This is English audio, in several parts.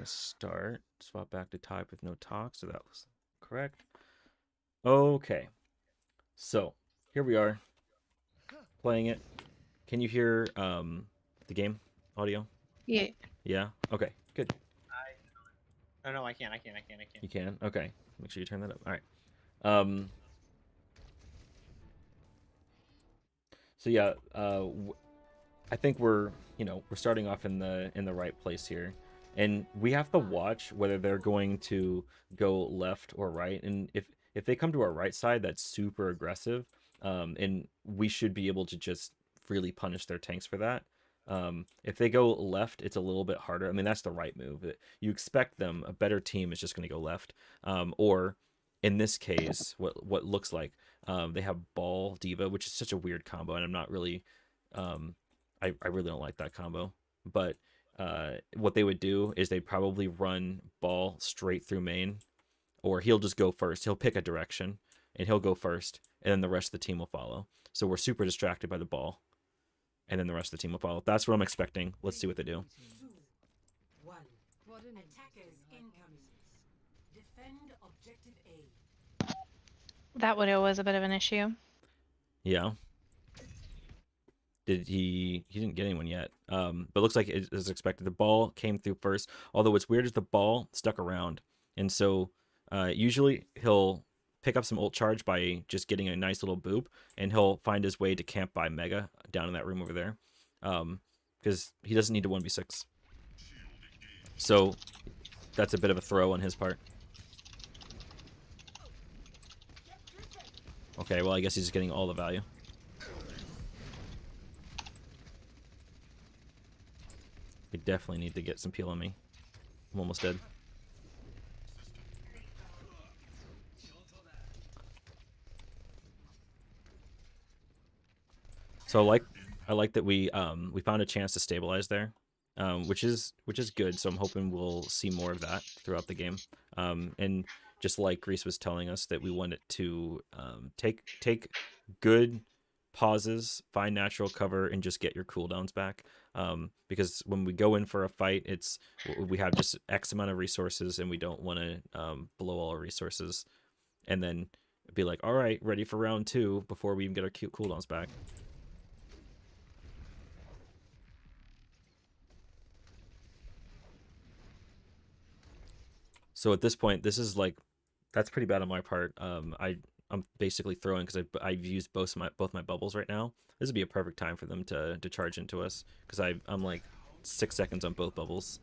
gonna start. Swap back to type with no talk, so that was correct. Okay, so here we are playing it. Can you hear the game audio? Yeah. Yeah. Okay. Good. Oh no, I can't. You can. Okay. Make sure you turn that up. All right. Um. So yeah. I think we're starting off in the right place here, and we have to watch whether they're going to go left or right. And if they come to our right side, that's super aggressive, and we should be able to just really punish their tanks for that. If they go left, it's a little bit harder. I mean, that's the right move. You expect them, a better team is just going to go left, or in this case, what looks like they have Ball Diva, which is such a weird combo, and I'm not really. I really don't like that combo. But what they would do is they'd probably run Ball straight through main, or he'll just go first. He'll pick a direction, and he'll go first, and then the rest of the team will follow. So we're super distracted by the Ball, and then the rest of the team will follow. That's what I'm expecting. Let's see what they do. That widow was a bit of an issue. Yeah. He didn't get anyone yet. But it looks like it is expected. The Ball came through first. Although what's weird is the Ball stuck around, and so usually he'll pick up some ult charge by just getting a nice little boop, and he'll find his way to camp by Mega down in that room over there, because he doesn't need to 1v6. So that's a bit of a throw on his part. Okay, well I guess he's just getting all the value. We definitely need to get some peel on me. I'm almost dead. So I like that we found a chance to stabilize there, which is good. So I'm hoping we'll see more of that throughout the game. And just like Grease was telling us, that we wanted to take good pauses, find natural cover, and just get your cooldowns back. Because when we go in for a fight, we have just X amount of resources, and we don't want to blow all our resources, and then be like, all right, ready for round 2 before we even get our cute cooldowns back. So at this point, this is like, that's pretty bad on my part. I'm basically throwing because I've used both my bubbles right now. This would be a perfect time for them to charge into us, because I'm like 6 seconds on both bubbles.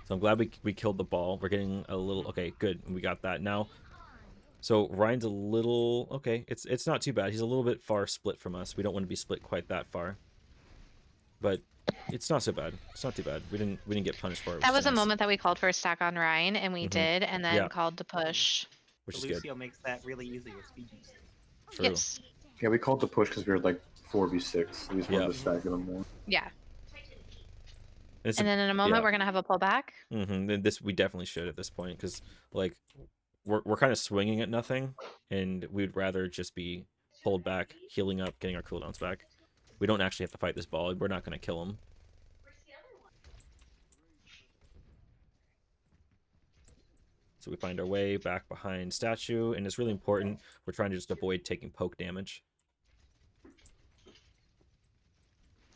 So I'm glad we killed the Ball. We're getting a little, okay, good. We got that now. So Ryan's a little, okay, it's not too bad. He's a little bit far split from us. We don't want to be split quite that far, but it's not so bad. It's not too bad. We didn't get punished for it. That was a nice. moment that we called for a stack on Ryan, and we did, and then called the push. Which is Lucio good. makes that really easy with speed boost. True. Yes. Yeah, we called the push because we were like 4v6. We just wanted to stack them more. Yeah. And then in a moment, we're gonna have a pullback. Then we definitely should at this point, because like we're kind of swinging at nothing, and we'd rather just be pulled back, healing up, getting our cooldowns back. We don't actually have to fight this Ball. We're not going to kill him. So we find our way back behind statue, and it's really important. We're trying to just avoid taking poke damage.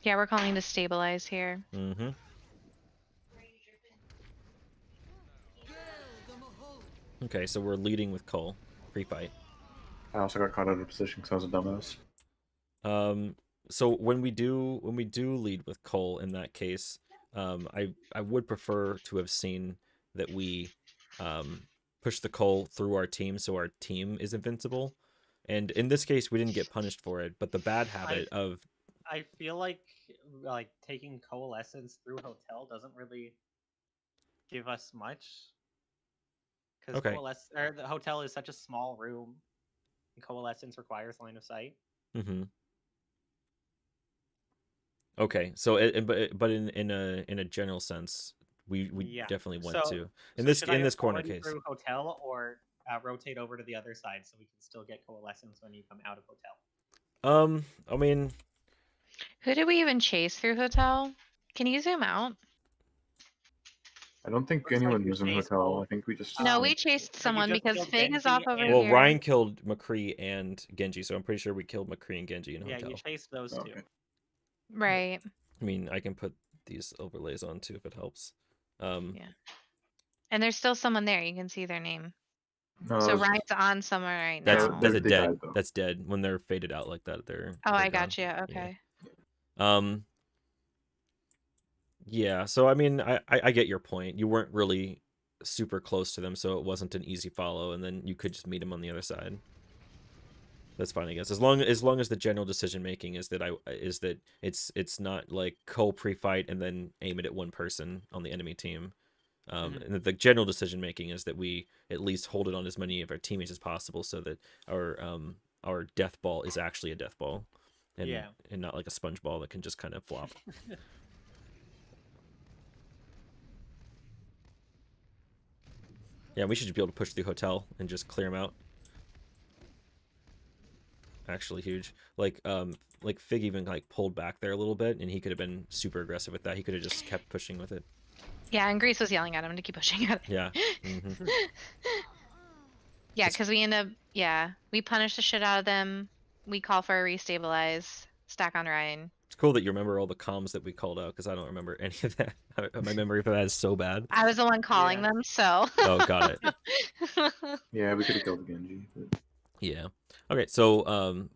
Yeah, we're calling to stabilize here. Mm-hmm. Okay, so we're leading with Cole. Pre-fight. I also got caught out of position because I was a dumbass. So when we do lead with Cole in that case, I would prefer to have seen that we push the Cole through our team, so our team is invincible. And in this case, we didn't get punished for it. But the bad habit of I feel like taking Coalescence through Hotel doesn't really give us much. Because the Hotel is such a small room, and Coalescence requires line of sight. Mm-hmm. Okay, so but in a general sense, we definitely want to in this corner case through Hotel, or rotate over to the other side so we can still get Coalescence when you come out of Hotel. I mean, who did we even chase through hotel? Can you zoom out? I don't think Looks anyone like we was in chased hotel. both. I think we just. No, we chased But you someone just because killed Fig is off Genji over and- well, here. Ryan killed McCree and Genji, so I'm pretty sure we killed McCree and Genji in Yeah, hotel. you chased those two. Okay. Right. I mean, I can put these overlays on too if it helps. Yeah. And there's still someone there. You can see their name. No, So that was- Ryan's on somewhere right That's now. that's a They dead. died, though. That's dead. When they're faded out like that, they're. Oh, they're I gone. got you. Okay. Yeah. So I mean, I get your point. You weren't really super close to them, so it wasn't an easy follow, and then you could just meet them on the other side. That's fine, I guess. As long as the general decision making is that it's not like pre-fight and then aim it at one person on the enemy team. And the general decision making is that we at least hold it on as many of our teammates as possible, so that our death ball is actually a death ball, and not like a sponge ball that can just kind of flop. Yeah, we should be able to push through hotel and just clear them out. Actually huge. Like Fig even like pulled back there a little bit, and he could have been super aggressive with that. He could have just kept pushing with it. Yeah, and Grease was yelling at him to keep pushing it. Yeah. Mm-hmm. Yeah, because we end up, we punish the shit out of them. We call for a restabilize, stack on Ryan. It's cool that you remember all the comms that we called out, because I don't remember any of that. My memory for that is so bad. I was the one calling them, so. Oh, got it. Yeah, we could have killed Genji. But... Yeah. Okay, so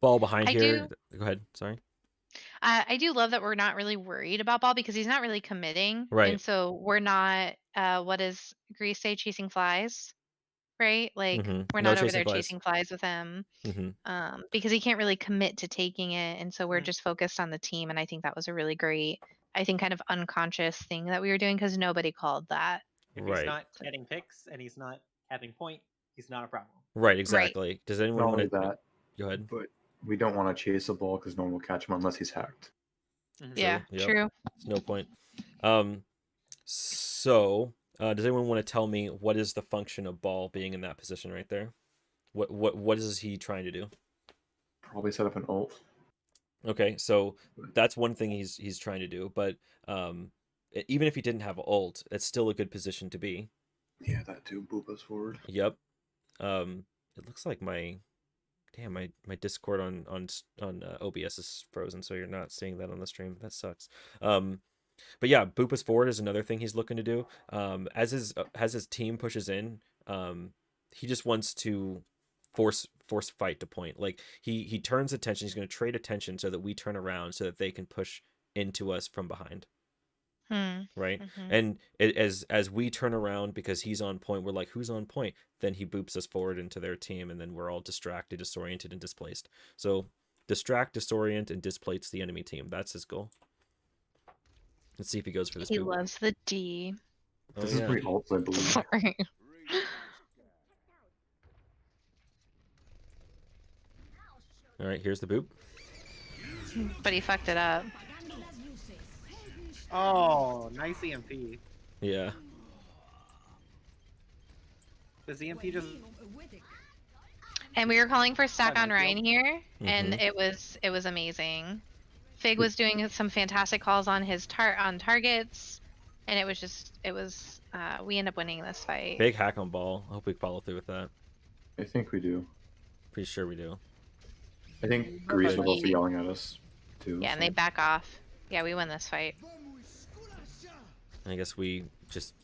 Ball behind here. Go ahead. Sorry. I do love that we're not really worried about Ball because he's not really committing. Right. And so we're not, what does Grease say, chasing flies? Right? Like, we're not over there chasing flies with him. Because he can't really commit to taking it. And so we're just focused on the team. And I think that was a really great, I think, kind of unconscious thing that we were doing because nobody called that. If he's not getting picks and he's not having point, he's not a problem. Right, exactly. Right. Does anyone want to... that? Go ahead. But we don't want to chase a ball because no one will catch him unless he's hacked. Yeah, true. There's no point. So, does anyone want to tell me what is the function of Ball being in that position right there? What is he trying to do? Probably set up an ult. Okay, so that's one thing he's trying to do, but even if he didn't have ult, it's still a good position to be. Yeah, that too. Boop us forward. Yep. It looks like my Discord on OBS is frozen, so you're not seeing that on the stream. That sucks. But yeah, boop us forward is another thing he's looking to do. As his team pushes in, he just wants to force fight to point. Like he turns attention. He's going to trade attention so that we turn around so that they can push into us from behind. Right. And as we turn around because he's on point, we're like, who's on point? Then he boops us forward into their team, and then we're all distracted, disoriented, and displaced. So distract, disorient, and displace the enemy team. That's his goal. Let's see if he goes for this. He loves the D. This is pretty ults, I believe. Sorry. All right, here's the boop. But he fucked it up. Oh, nice EMP. Yeah. Does EMP just... And we were calling for stack on Ryan here, and it was amazing. Fig was doing some fantastic calls on his targets, and it was we end up winning this fight. Big hack on Ball. I hope we follow through with that. I think we do. Pretty sure we do. I think Grease was also yelling at us too. Yeah, and they back off. Yeah, we win this fight. I guess we just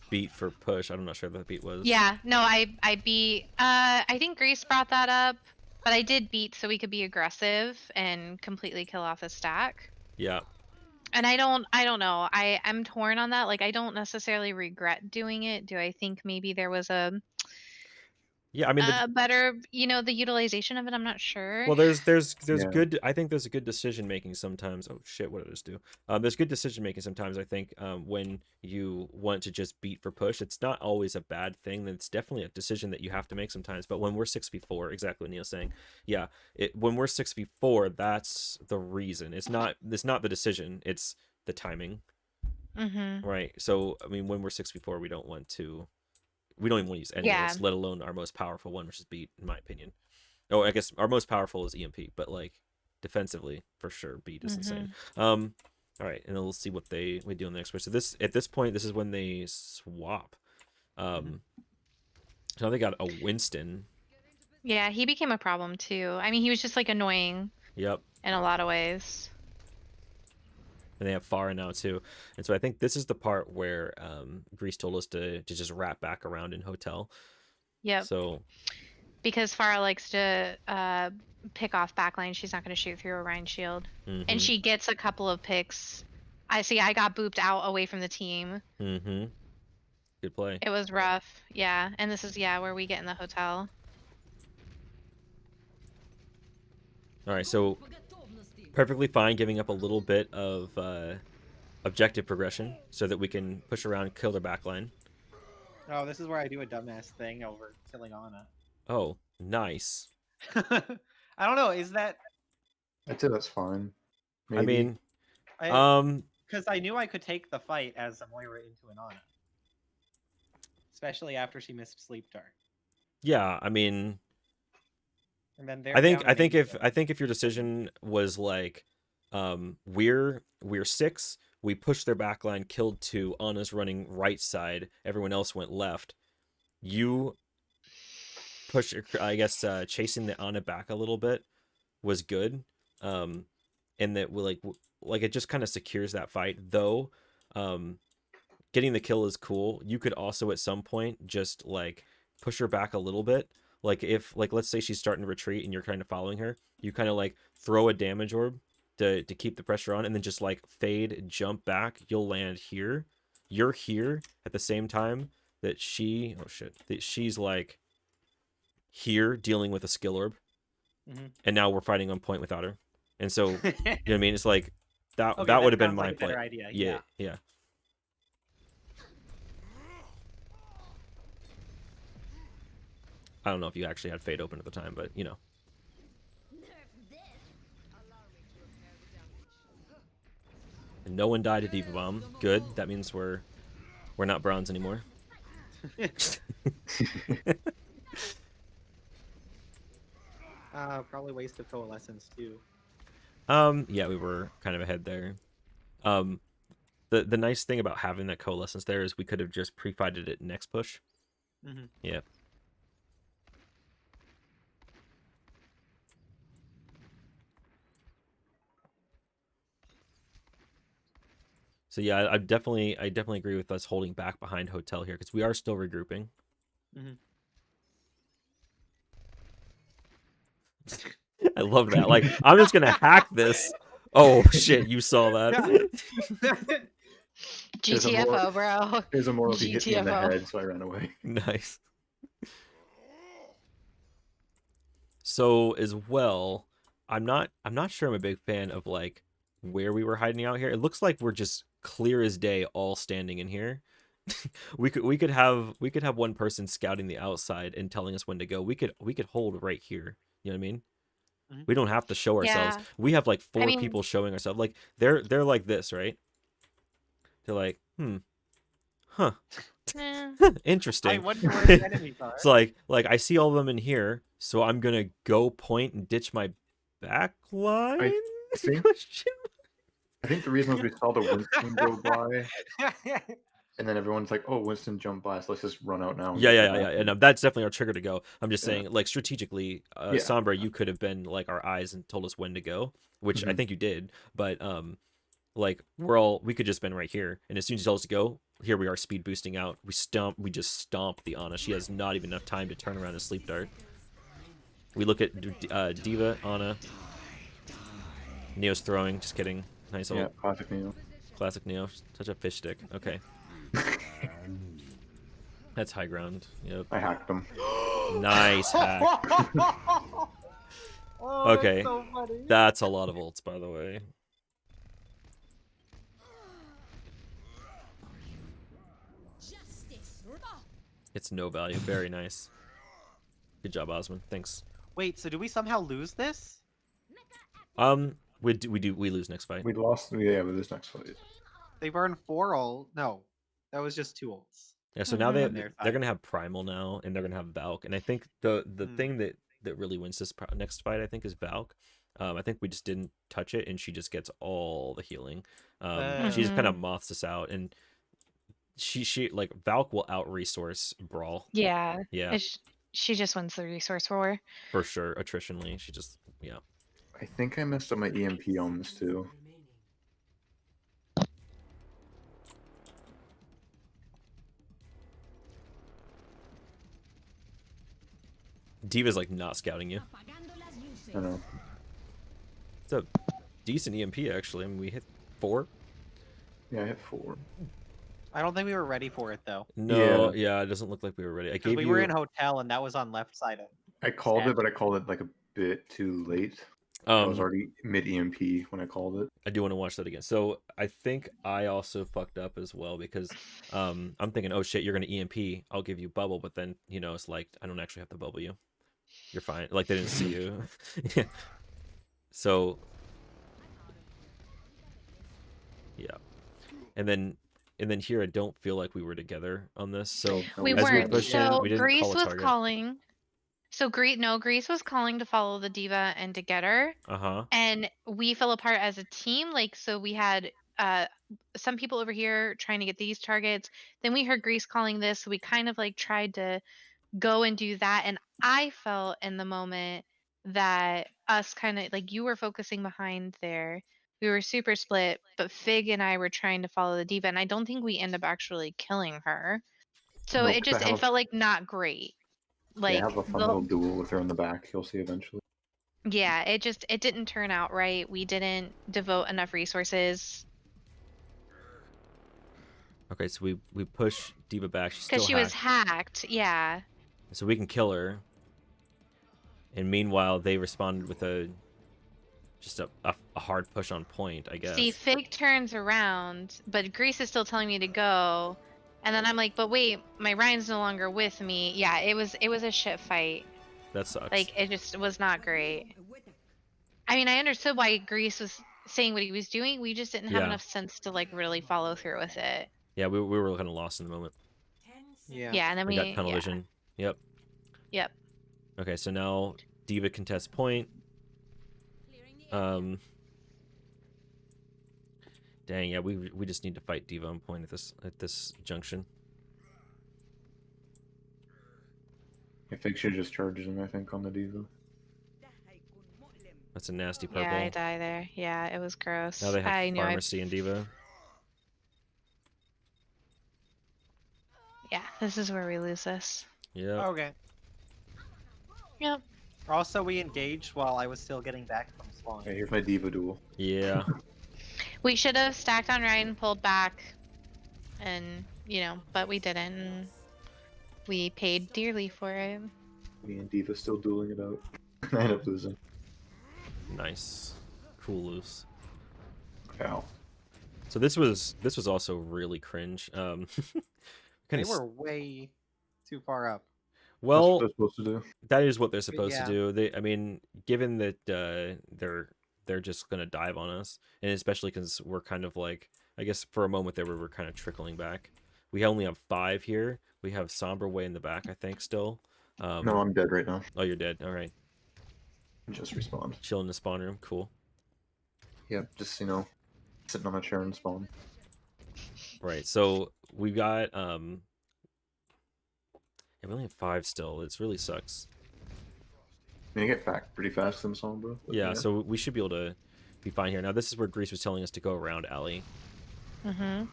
beat for push. I'm not sure what that beat was. Yeah, no, I beat. I think Grease brought that up, but I did beat so we could be aggressive and completely kill off the stack. Yeah. And I don't know. I'm torn on that. Like, I don't necessarily regret doing it. Do I think maybe there was a better, the utilization of it? I'm not sure. Well, there's good. I think there's a good decision making sometimes. Oh shit! What did I just do? There's good decision making sometimes. I think when you want to just beat for push, it's not always a bad thing. It's definitely a decision that you have to make sometimes. But when we're 6v4, exactly what Neil's saying. Yeah, when we're 6v4, that's the reason. It's not the decision. It's the timing. Right. So I mean, when we're 6v4, we don't even want to use any of this, let alone our most powerful one, which is beat, in my opinion. Oh, I guess our most powerful is EMP, but like defensively for sure, beat is insane. All right, and then we'll see what we do in the next one. So at this point, this is when they swap. So now they got a Winston. Yeah, he became a problem too. I mean, he was just like annoying. Yep. In a lot of ways. And they have Farah now too. And so I think this is the part where Grease told us to just wrap back around in hotel. Yep. So because Farah likes to pick off backline, she's not going to shoot through Orion's shield. And she gets a couple of picks. I got booped out away from the team. Good play. It was rough. Yeah. And this is where we get in the hotel. All right, so perfectly fine giving up a little bit of objective progression so that we can push around and kill their backline. Oh, this is where I do a dumbass thing over killing Ana. Oh, nice. I don't know. Is that? I'd say that's fine. Maybe. I mean, because I knew I could take the fight as a Moira into an Ana, especially after she missed Sleep Dart. Yeah, I mean, and then I think if your decision was like, we're 6, we pushed their backline, killed 2, Ana's running right side, everyone else went left. You push, I guess, chasing the Ana back a little bit was good, and that like it just kind of secures that fight. Though, getting the kill is cool. You could also at some point just like push her back a little bit. Like if let's say she's starting to retreat and you're kind of following her, you kind of like throw a damage orb to keep the pressure on, and then just like fade, jump back. You'll land here. You're here at the same time that she's like here dealing with a skill orb, and now we're fighting on point without her. And so, you know what I mean? It's like that would have been my play. Idea. Yeah. I don't know if you actually had Fade open at the time, but you know. And no one died at Diva Bomb. Good. That means we're not bronze anymore. Probably wasted Coalescence too. Yeah, we were kind of ahead there. The nice thing about having that Coalescence there is we could have just pre-fighted it next push. Yeah. So yeah, I definitely agree with us holding back behind hotel here because we are still regrouping. I love that. Like, I'm just gonna hack this. Oh shit, you saw that. GTFO, bro. There's a moral he hit me in the head, so I ran away. Nice. So as well, I'm not sure I'm a big fan of like where we were hiding out here. It looks like we're just clear as day all standing in here. we could have one person scouting the outside and telling us when to go. We could hold right here. You know what I mean? We don't have to show ourselves. Yeah. We have like 4 people showing ourselves. Like they're like this, right? They're like, huh. Interesting. I wonder where the enemies are. It's like I see all of them in here, so I'm gonna go point and ditch my backline. I think the reason was we saw the Winston go by, and then everyone's like, "Oh, Winston jumped by, so let's just run out now." Yeah. And that's definitely our trigger to go. I'm just saying, like strategically, Sombra, you could have been like our eyes and told us when to go, which I think you did. But like we could just been right here, and as soon as you told us to go, here we are, speed boosting out. We just stomp the Ana. She has not even enough time to turn around and sleep dart. We look at Diva, Ana. Neo's throwing. Just kidding. Nice old. Yeah, classic Neo. Classic Neo. Such a fish stick. Okay. That's high ground. Yep. I hacked them. Nice hack. Okay. That's so funny. That's a lot of ults, by the way. It's no value. Very nice. Good job, Osman. Thanks. Wait, so do we somehow lose this? We lose next fight. We lost. Yeah, with this next fight. They burned 4 ult. No, that was just 2 ults. Yeah, so now they're gonna have Primal now, and they're gonna have Valk, and I think the thing that that really wins this next fight, I think, is Valk. I think we just didn't touch it, and she just gets all the healing. She just kind of moths us out, and she like Valk will out resource Brawl. Yeah. Yeah. She just wins the resource war. For sure, attritionally, she just I think I messed up my EMP on this too. D.Va's like not scouting you. I know. It's a decent EMP actually. I mean, we hit 4. Yeah, I hit 4. I don't think we were ready for it though. No, yeah, it doesn't look like we were ready. I gave we were in hotel and that was on left side. I called it, but I called it like a bit too late. I was already mid EMP when I called it. I do want to watch that again. So I think I also fucked up as well because I'm thinking, oh shit, you're gonna EMP. I'll give you bubble, but then it's like I don't actually have to bubble you. You're fine. Like they didn't see you. Yeah. So yeah, and then here I don't feel like we were together on this. So we weren't. So Grease was calling. So Grease was calling to follow the D.Va and to get her. And we fell apart as a team. Like, so we had some people over here trying to get these targets. Then we heard Grease calling this. So we kind of like tried to go and do that. And I felt in the moment that us kind of like you were focusing behind there. We were super split, but Fig and I were trying to follow the D.Va. And I don't think we end up actually killing her. So it felt like not great. Like I have a fun little duel with her in the back. You'll see eventually. Yeah, it didn't turn out right. We didn't devote enough resources. Okay, so we push D.Va back. She's because she was hacked. Yeah. So we can kill her. And meanwhile, they responded with just a hard push on point, I guess. See, Fig turns around, but Grease is still telling me to go. And then I'm like, but wait, my Ryan's no longer with me. Yeah, it was a shit fight. That sucks. Like, it just was not great. I mean, I understood why Grease was saying what he was doing. We just didn't have enough sense to, like, really follow through with it. Yeah, we were kind of lost in the moment. Yeah, and then we got tunnel vision. Yep. Okay, so now D.Va contests point. Dang, yeah, we just need to fight D.Va on point at this junction. I think she just charges him, I think, on the D.Va. That's a nasty purple. Yeah, I die there. Yeah, it was gross. Now they have Pharmacy and D.Va. Yeah, this is where we lose this. Yeah. Okay. Yep. Also, we engaged while I was still getting back from spawn. Okay, here's my D.Va duel. Yeah. We should have stacked on Ryan, pulled back, and, but we didn't. And we paid dearly for it. Me and D.Va still dueling it out. I end up losing. Nice. Cool loose. Ow. So this was also really cringe. They were way too far up. Well, that's what they're supposed to do. That is what they're supposed to do. I mean, given that they're just gonna dive on us, and especially because we're kind of like, I guess for a moment there we were kind of trickling back. We only have 5 here. We have Somber way in the back, I think, still. No, I'm dead right now. Oh, you're dead. All right. Just respawned. Chill in the spawn room. Cool. Yep, just sitting on a chair and spawn. Right. So we got yeah, we only have 5 still. It really sucks. I mean, I get back pretty fast in Sombra. Yeah, so we should be able to be fine here. Now this is where Grease was telling us to go around alley. And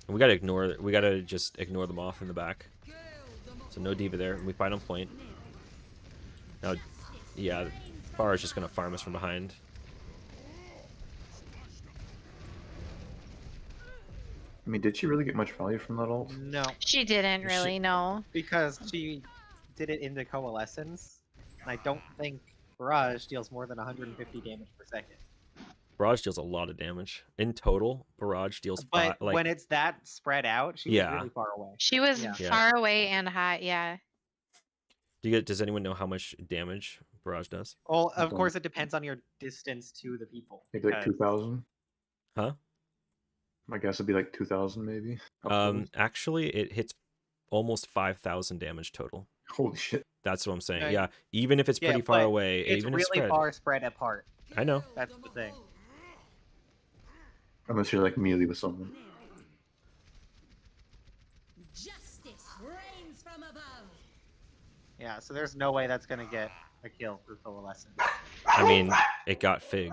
we gotta just ignore the moth in the back. So no D.Va there, and we fight on point. Now, yeah, Farah is just gonna farm us from behind. I mean, did she really get much value from that ult? No. She didn't really, no. Because she did it into Coalescence, and I don't think Barrage deals more than 150 damage per second. Barrage deals a lot of damage. In total, Barrage deals But when it's that spread out, she was really far away. She was far away and high, yeah. Does anyone know how much damage Barrage does? Well, of course it depends on your distance to the people. Maybe like 2,000? Huh? My guess would be like 2,000 maybe. Actually, it hits almost 5,000 damage total. Holy shit. That's what I'm saying. Okay. Yeah, even if it's pretty far away, it's even really if spread. far spread apart. I know. That's the thing. Unless you're like melee with someone. Justice reigns from above. Yeah, so there's no way that's gonna get a kill for Coalescence. I mean, it got Fig.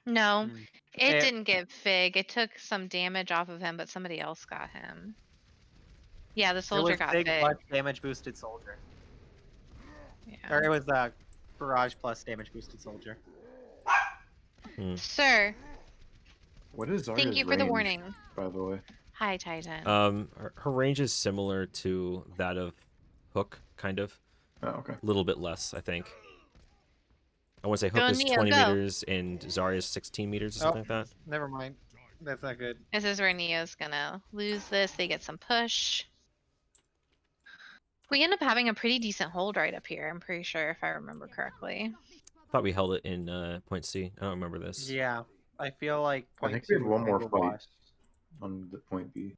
No, it It- didn't get Fig. It took some damage off of him, but somebody else got him. Yeah, the soldier got big Fig. plus damage boosted soldier. Yeah. Or it was barrage plus damage boosted soldier. Sir, What is Zarya's thank you for the range, warning. by the way? Hi, Titan. Her range is similar to that of Hook, kind of. Oh, okay. A little bit less, I think. I want to say Hook Go, is Neo, 20 go. meters and Zarya's 16 meters or something like that. Never mind. That's not good. This is where Neo's gonna lose this. They get some push. We end up having a pretty decent hold right up here, I'm pretty sure, if I remember correctly. Thought we held it in point C. I don't remember this. Yeah, I feel like I point think we two had one was more kinda fight washed. on the point B.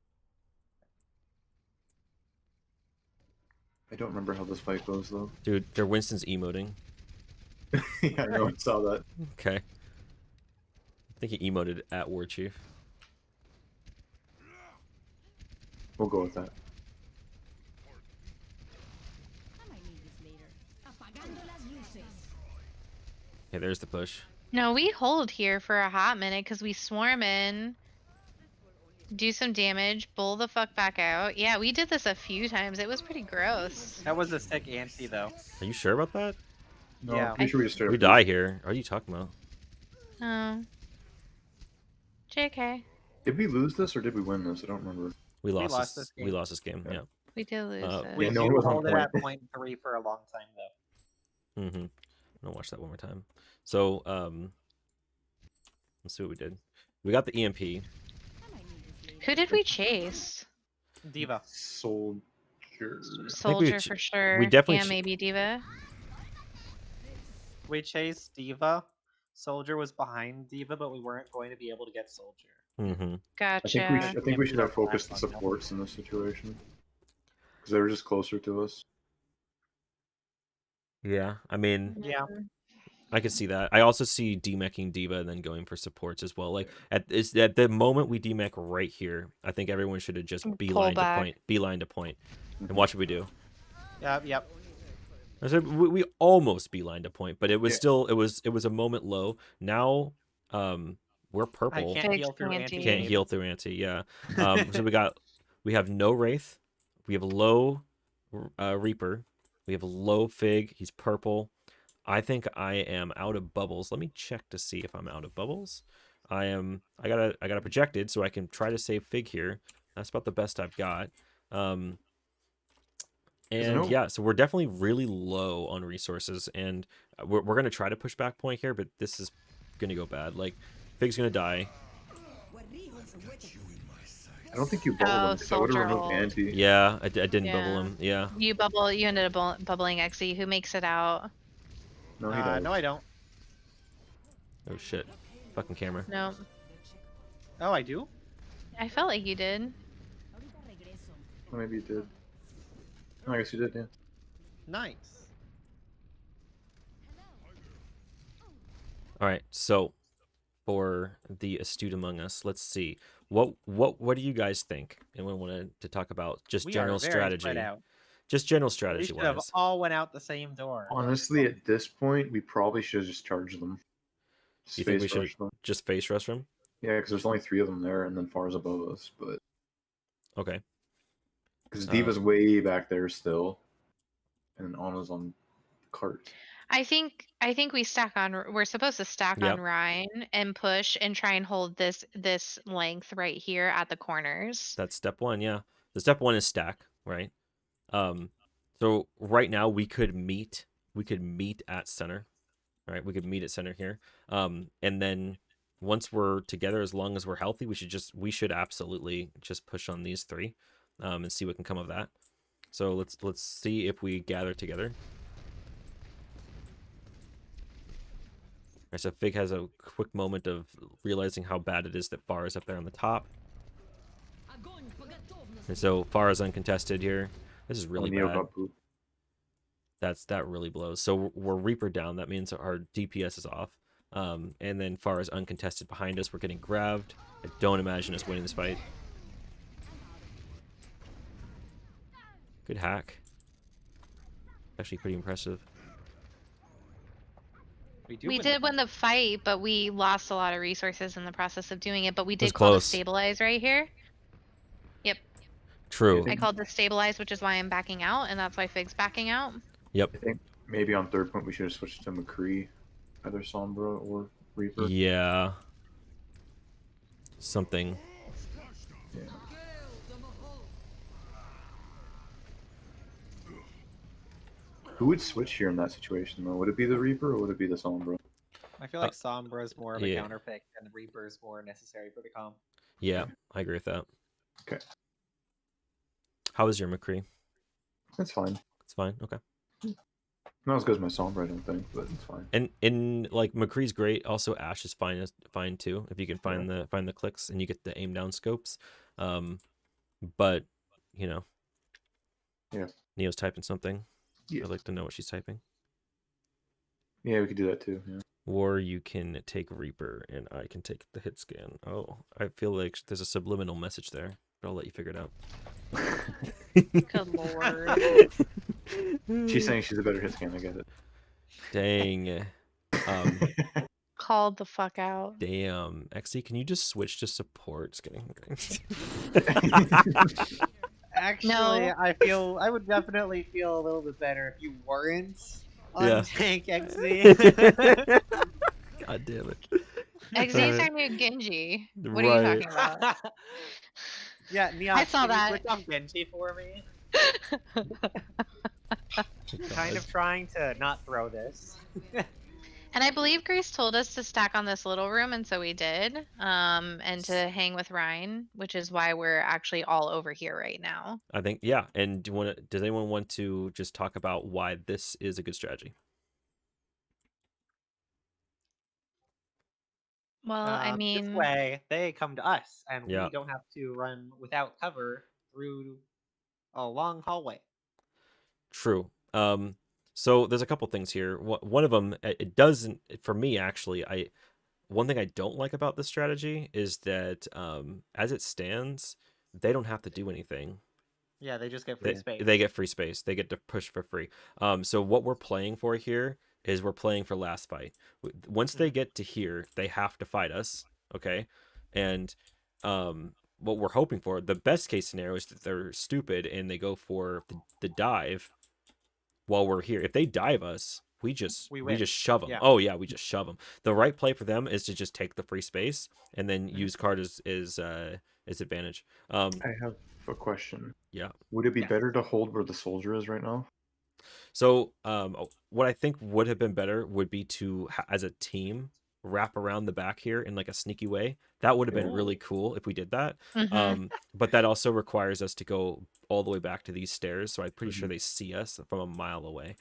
I don't remember how this fight goes though. Dude, their Winston's emoting. Yeah, I know. I saw that. Okay. I think he emoted at War Chief. We'll go with that. I might need this later. Apagando las luces. Okay, there's the push. No, we hold here for a hot minute because we swarm in, do some damage, bull the fuck back out. Yeah, we did this a few times. It was pretty gross. That was a sick anti though. Are you sure about that? No, Yeah. I'm pretty sure we just straight We up die here. What are you talking about? Oh. JK. Did we lose this or did we win this? I don't remember. We lost lost this this. We game. lost this game. Yeah. We did lose this. We Yeah, no, do it was on hold it at point. point 3 for a long time though. Mm-hmm. I'm gonna watch that one more time. So, let's see what we did. We got the EMP. I might need this later. Who did we chase? Diva. Soldier. Soldier for sure. definitely Yeah, maybe Diva. We chased Diva. Soldier was behind Diva, but we weren't going to be able to get Soldier. Mm-hmm. Gotcha. I think we should have Yeah. focused the supports in this situation because they were just closer to us. Yeah, I mean, Yeah. I could see that. I also see demeching Diva and then going for supports as well. Like at the moment we demech right here, I think everyone should have just beeline to point, and watch what we do. Yep. I said we almost beeline to point, but it was still it was a moment low. Now, we're purple. I can't heal through Anti. anti. Can't heal through anti. Yeah. So we have no Wraith, we have low Reaper, we have low Fig. He's purple. I think I am out of bubbles. Let me check to see if I'm out of bubbles. I am. I got a projected, so I can try to save Fig here. That's about the best I've got. And yeah, so we're definitely really low on resources, and we're gonna try to push back point here, but this is gonna go bad. Like Fig's gonna die. I don't think you bubbled him because I would have Soldier removed hold. anti. Yeah, I didn't bubble him. Yeah. You ended up bubbling Xe. Who makes it out? No, he does. No, I don't. Oh shit. Fucking camera. No. Oh, I do? I felt like you did. Ahorita regreso. Well, maybe you did. Oh, I guess you did, yeah. Nice. All right. So, for the astute among us, let's see. What do you guys think? Anyone wanted to talk about just We general are very strategy? spread out. Just general We strategy should have wise. all went out the same door. Honestly, at this point, we probably should have just charged them. You think we Space rush should them. just face rush them? Yeah, because there's only 3 of them there, and then Far's above us. But Okay. because Diva's way back there still, and Anna's on cart. I think we stack on. We're supposed to stack Yep. on Rhine and push and try and hold this length right here at the corners. That's step one, yeah. The step one is stack, right? So right now we could meet at center, right? We could meet at center here. And then once we're together, as long as we're healthy, we should absolutely just push on these 3, and see what can come of that. So let's see if we gather together. Alright, so Fig has a quick moment of realizing how bad it is that Far is up there on the top. And so Far is uncontested here. This is really Neo bad. got pooped. that really blows. So we're Reaper down. That means our DPS is off. And then far as uncontested behind us, we're getting grabbed. I don't imagine us winning this fight. Good hack. Actually pretty impressive. We did win the fight, but we lost a lot of resources in the process of doing it. But we did call close. to stabilize right here. Yep. True. I called to stabilize, which is why I'm backing out, and that's why Fig's backing out. Yep. I think maybe on third point we should have switched to McCree, either Sombra or Reaper. Yeah. Something. Yeah. Who would switch here in that situation, though? Would it be the Reaper or would it be the Sombra? I feel like Sombra is more of a counter pick, and Reaper is more necessary for the comp. Yeah, I agree with that. Okay. How is your McCree? That's fine. It's fine. Okay. Not as good as my Sombra, I don't think, but it's fine. And in like McCree's great. Also, Ash is fine too if you can find the clicks and you get the aim down scopes. But you know, Neo's typing something. Yeah. I'd like to know what she's typing. Yeah, we could do that too. Yeah. Or you can take Reaper and I can take the hit scan. Oh, I feel like there's a subliminal message there, but I'll let you figure it out. Good lord. She's saying she's a better hit scan. I get it. Dang. Called the fuck out. Damn. XC, can you just switch to support? It's getting Actually, no. I would definitely feel a little bit better if you weren't on tank XZ. God damn it. XZ is our new Genji. What are you talking about? Yeah, Neon, I saw that. Switch off Genji for me. Kind of trying to not throw this. And I believe Grace told us to stack on this little room, and so we did. And to hang with Ryan, which is why we're actually all over here right now. I think, yeah. And does anyone want to just talk about why this is a good strategy? Well, I mean, this way they come to us, and we don't have to run without cover through a long hallway. True. So there's a couple things here. One of them, it doesn't, for me actually, one thing I don't like about this strategy is that as it stands, they don't have to do anything. Yeah, they just get free space. They get free space. They get to push for free. So what we're playing for here is we're playing for last fight. Once they get to here, they have to fight us, okay? And what we're hoping for, the best case scenario is that they're stupid and they go for the dive while we're here. If they dive us, we just shove them. Yeah. Oh yeah, we just shove them. The right play for them is to just take the free space and then use card as advantage. I have a question. Yeah. Would it be better to hold where the soldier is right now? So what I think would have been better would be to, as a team, wrap around the back here in like a sneaky way. That would have been really cool if we did that. But that also requires us to go all the way back to these stairs, so I'm pretty sure they see us from a mile away.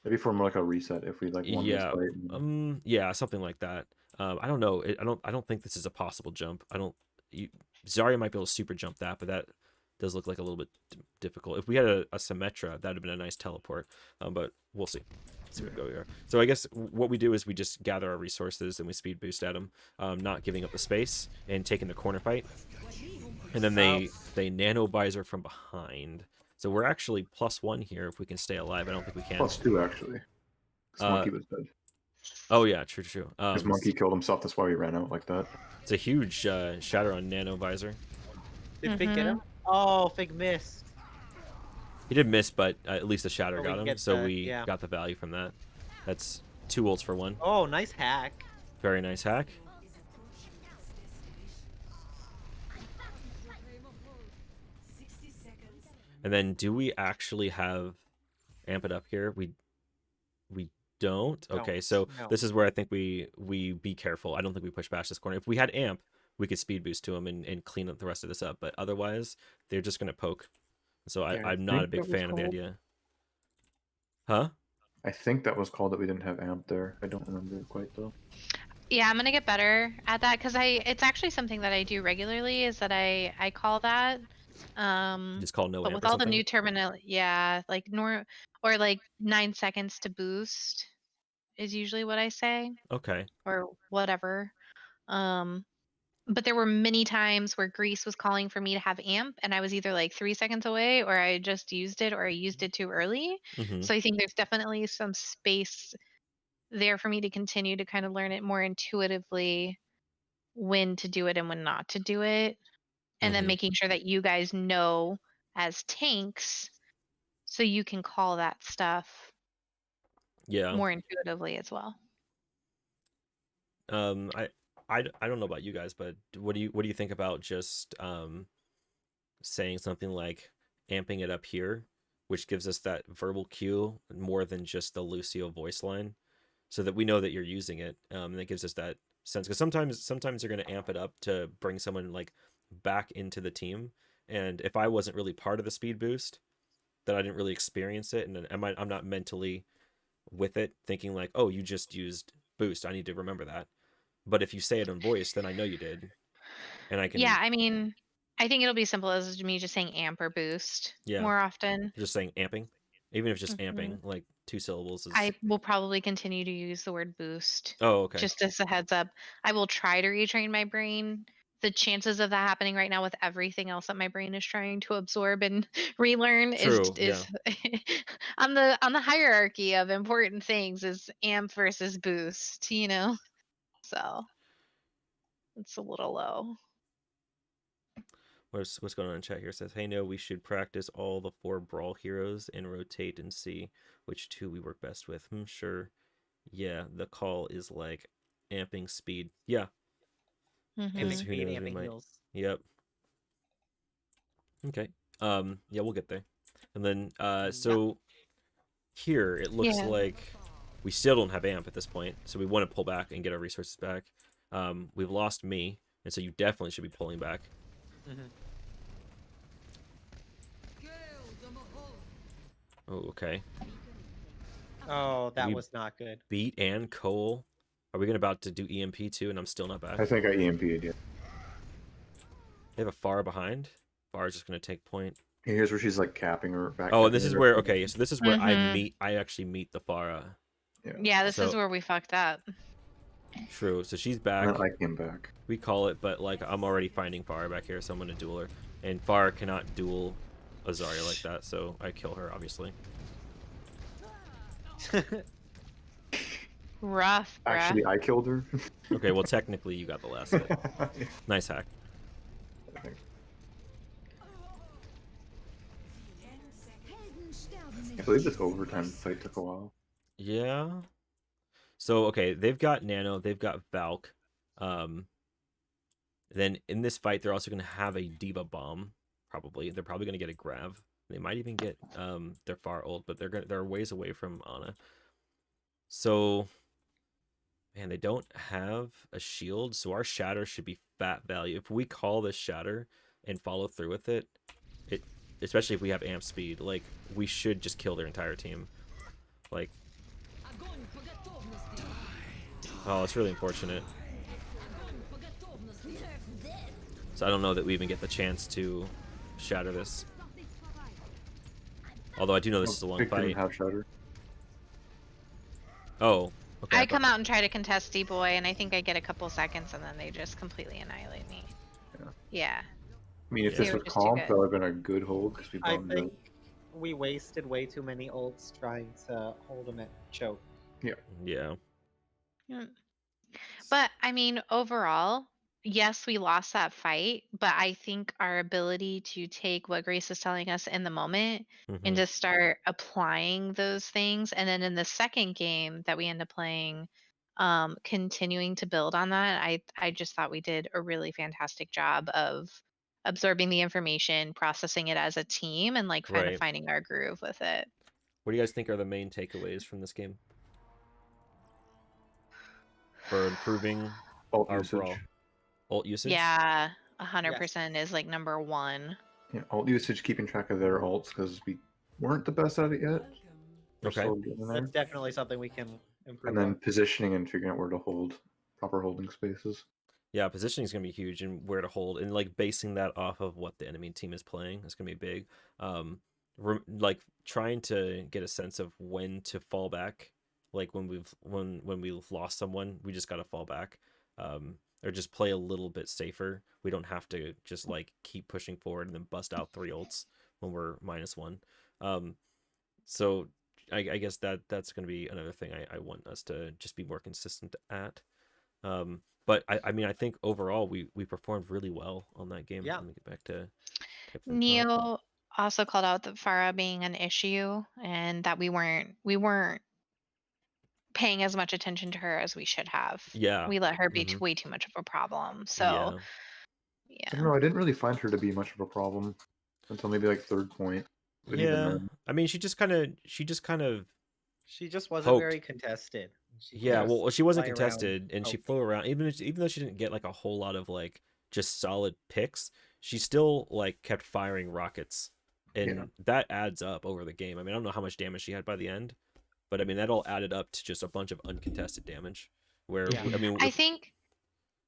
Maybe for more like a reset if we like won this fight. Yeah, something like that. I don't know. I don't think this is a possible jump. Zarya might be able to super jump that, but that does look like a little bit difficult. If we had a Symmetra, that would have been a nice teleport. But we'll see. Let's see what go here. So I guess what we do is we just gather our resources and we speed boost at them, not giving up the space and taking the corner fight. And then they nano visor from behind. So we're actually +1 here if we can stay alive. I don't think we can. +2 actually. Monkey was dead. Oh yeah, true. Because Monkey killed himself. That's why he ran out like that. It's a huge shatter on nano visor. Did Fig get him? Oh, Fig missed. He did miss, but at least the shatter got him, so we got the value from that. That's 2 ults for 1. Oh, nice hack. Very nice hack. And then do we actually have amp it up here? We don't. Okay, so this is where I think we be careful. I don't think we push past this corner. If we had amp, we could speed boost to them and clean up the rest of this up. But otherwise, they're just going to poke. So I'm not a big fan of the idea. Huh? I think that was called that we didn't have amp there. I don't remember it quite though. Yeah, I'm gonna get better at that because it's actually something that I do regularly. Is that I call that Just call no But amp with or all the something. new terminal, yeah, like or like 9 seconds to boost is usually what I say, Okay. or whatever. But there were many times where Grease was calling for me to have amp, and I was either like 3 seconds away, or I just used it, or I used it too early. So I think there's definitely some space there for me to continue to kind of learn it more intuitively, when to do it and when not to do it. And then making sure that you guys know as tanks, so you can call that stuff more intuitively as well. I don't know about you guys, but what do you think about just saying something like amping it up here, which gives us that verbal cue more than just the Lucio voice line, so that we know that you're using it. And it gives us that sense, because sometimes you're going to amp it up to bring someone like back into the team, and if I wasn't really part of the speed boost, that I didn't really experience it, and I'm not mentally with it, thinking like, oh, you just used boost, I need to remember that. But if you say it in voice, then I know you did, and I can. Yeah, I mean, I think it'll be simple as me just saying amp or boost more often. Just saying amping, even if just amping, like 2 syllables is. I will probably continue to use the word boost. Oh, okay. Just as a heads up, I will try to retrain my brain. The chances of that happening right now with everything else that my brain is trying to absorb and relearn True, is on the hierarchy of important things is amp versus boost, So it's a little low. What's going on in chat here? It says, hey, no, we should practice all the 4 brawl heroes and rotate and see which 2 we work best with. Sure. Yeah, the call is like amping speed. Yeah. Amping Who speed, knows, we amping might. heals. Yep. Okay. Yeah, we'll get there. And then so here it looks like we still don't have amp at this point, so we want to pull back and get our resources back. We've lost me, and so you definitely should be pulling back. Oh, okay. Oh, that was not good. Beat and Cole. Are we about to do EMP too, and I'm still not back? I think I EMP'd you. They have a Pharah behind. Pharah's just going to take point. Here's where she's like capping her back. Oh, and this is where, okay, so this is where I actually meet the Pharah. Yeah, this is where we fucked up. True, so she's back. And then I came back. We call it, but like I'm already finding Pharah back here, so I'm going to duel her. And Pharah cannot duel a Zarya like that, so I kill her, obviously. Rough, bruh. Actually, I killed her. Okay, well, technically you got the last hit. Nice hack. I believe this overtime fight took a while. Yeah. So, okay, they've got Nano, they've got Valk. Then in this fight, they're also going to have a Diva Bomb, probably. They're probably going to get a Grav. They might even get their Far ult, but they're ways away from Ana. So, man, they don't have a shield, so our Shatter should be fat value. If we call this Shatter and follow through with it, especially if we have amp speed, like, we should just kill their entire team. Like, oh, it's really unfortunate. So I don't know that we even get the chance to shatter this. Although I do know this is a long fight. Have shatter. Oh, okay. I come out and try to contest D-Boy, and I think I get a couple seconds, and then they just completely annihilate me. Yeah. I mean, if this was calm, that would have been a good hold, because we bombed. I think we wasted way too many ults trying to hold him at choke. Yeah. But, I mean, overall, yes, we lost that fight, but I think our ability to take what Grace is telling us in the moment and to start applying those things, and then in the second game that we end up playing, continuing to build on that, I just thought we did a really fantastic job of absorbing the information, processing it as a team, and like kind of finding our groove with it. What do you guys think are the main takeaways from this game? For improving our brawl. Ult usage? Yeah, 100% is like number 1. Yeah, ult usage, keeping track of their ults, because we weren't the best at it yet. Okay. That's definitely something we can improve and then on. positioning and figuring out where to hold, proper holding spaces. Yeah, positioning is going to be huge, and where to hold, and like basing that off of what the enemy team is playing is going to be big. Like trying to get a sense of when to fall back, like when we've lost someone, we just got to fall back, or just play a little bit safer. We don't have to just like keep pushing forward and then bust out 3 ults when we're -1. So I guess that's going to be another thing I want us to just be more consistent at. But I mean, I think overall we performed really well on that game. Yeah. Let me get back to Captain Top. Neil also called out the Farah being an issue and that we weren't paying as much attention to her as we should have. Yeah. We let her be Mm-hmm. way too much of a problem. So, Yeah. I don't yeah. know. I didn't really find her to be much of a problem until maybe like third point. But even Yeah. then, I mean, she just kind of She just wasn't poked. very contested. She would Yeah, yeah, just well, she wasn't fly around, contested, and she poke. flew around. Even though she didn't get like a whole lot of like just solid picks, she still like kept firing rockets, yeah. and that adds up over the game. I mean, I don't know how much damage she had by the end, but I mean that all added up to just a bunch of uncontested damage. Where Yeah. I mean, I if think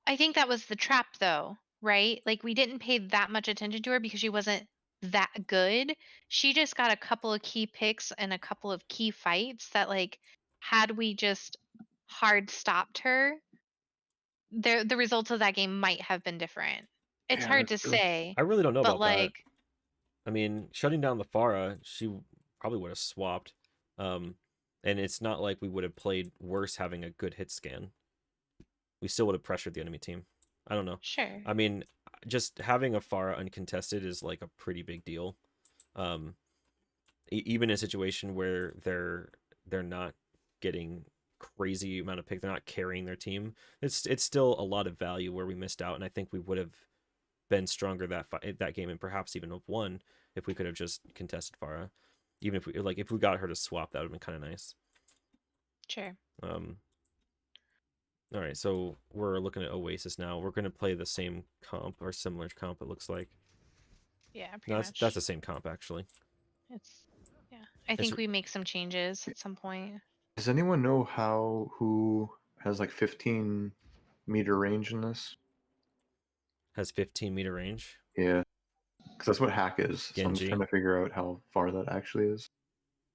I think that was the trap though, right? Like we didn't pay that much attention to her because she wasn't that good. She just got a couple of key picks and a couple of key fights that like had we just hard stopped her, the results of that game might have been different. It's Yeah, hard that's to true. say, I really don't know but about that. like I mean, shutting down the Pharah, she probably would have swapped. Um, and it's not like we would have played worse having a good hit scan. We still would have pressured the enemy team. I don't know. sure. I mean, just having a Pharah uncontested is like a pretty big deal. Um, even in a situation where they're not getting crazy amount of picks, they're not carrying their team. It's still a lot of value where we missed out, and I think we would have been stronger that game, and perhaps even have won if we could have just contested Farah. Even if we got her to swap, that would have been kind of nice. Sure. Um, all right, so we're looking at Oasis now. We're gonna play the same comp or similar comp. It looks like. Yeah, No, pretty that's much. the same comp actually. It's yeah. I It's think we make some changes at some point. Does anyone know who has like 15-meter range in this? has 15-meter range. Yeah, because that's what hack is. So I'm just Genji. trying to figure out how far that actually is.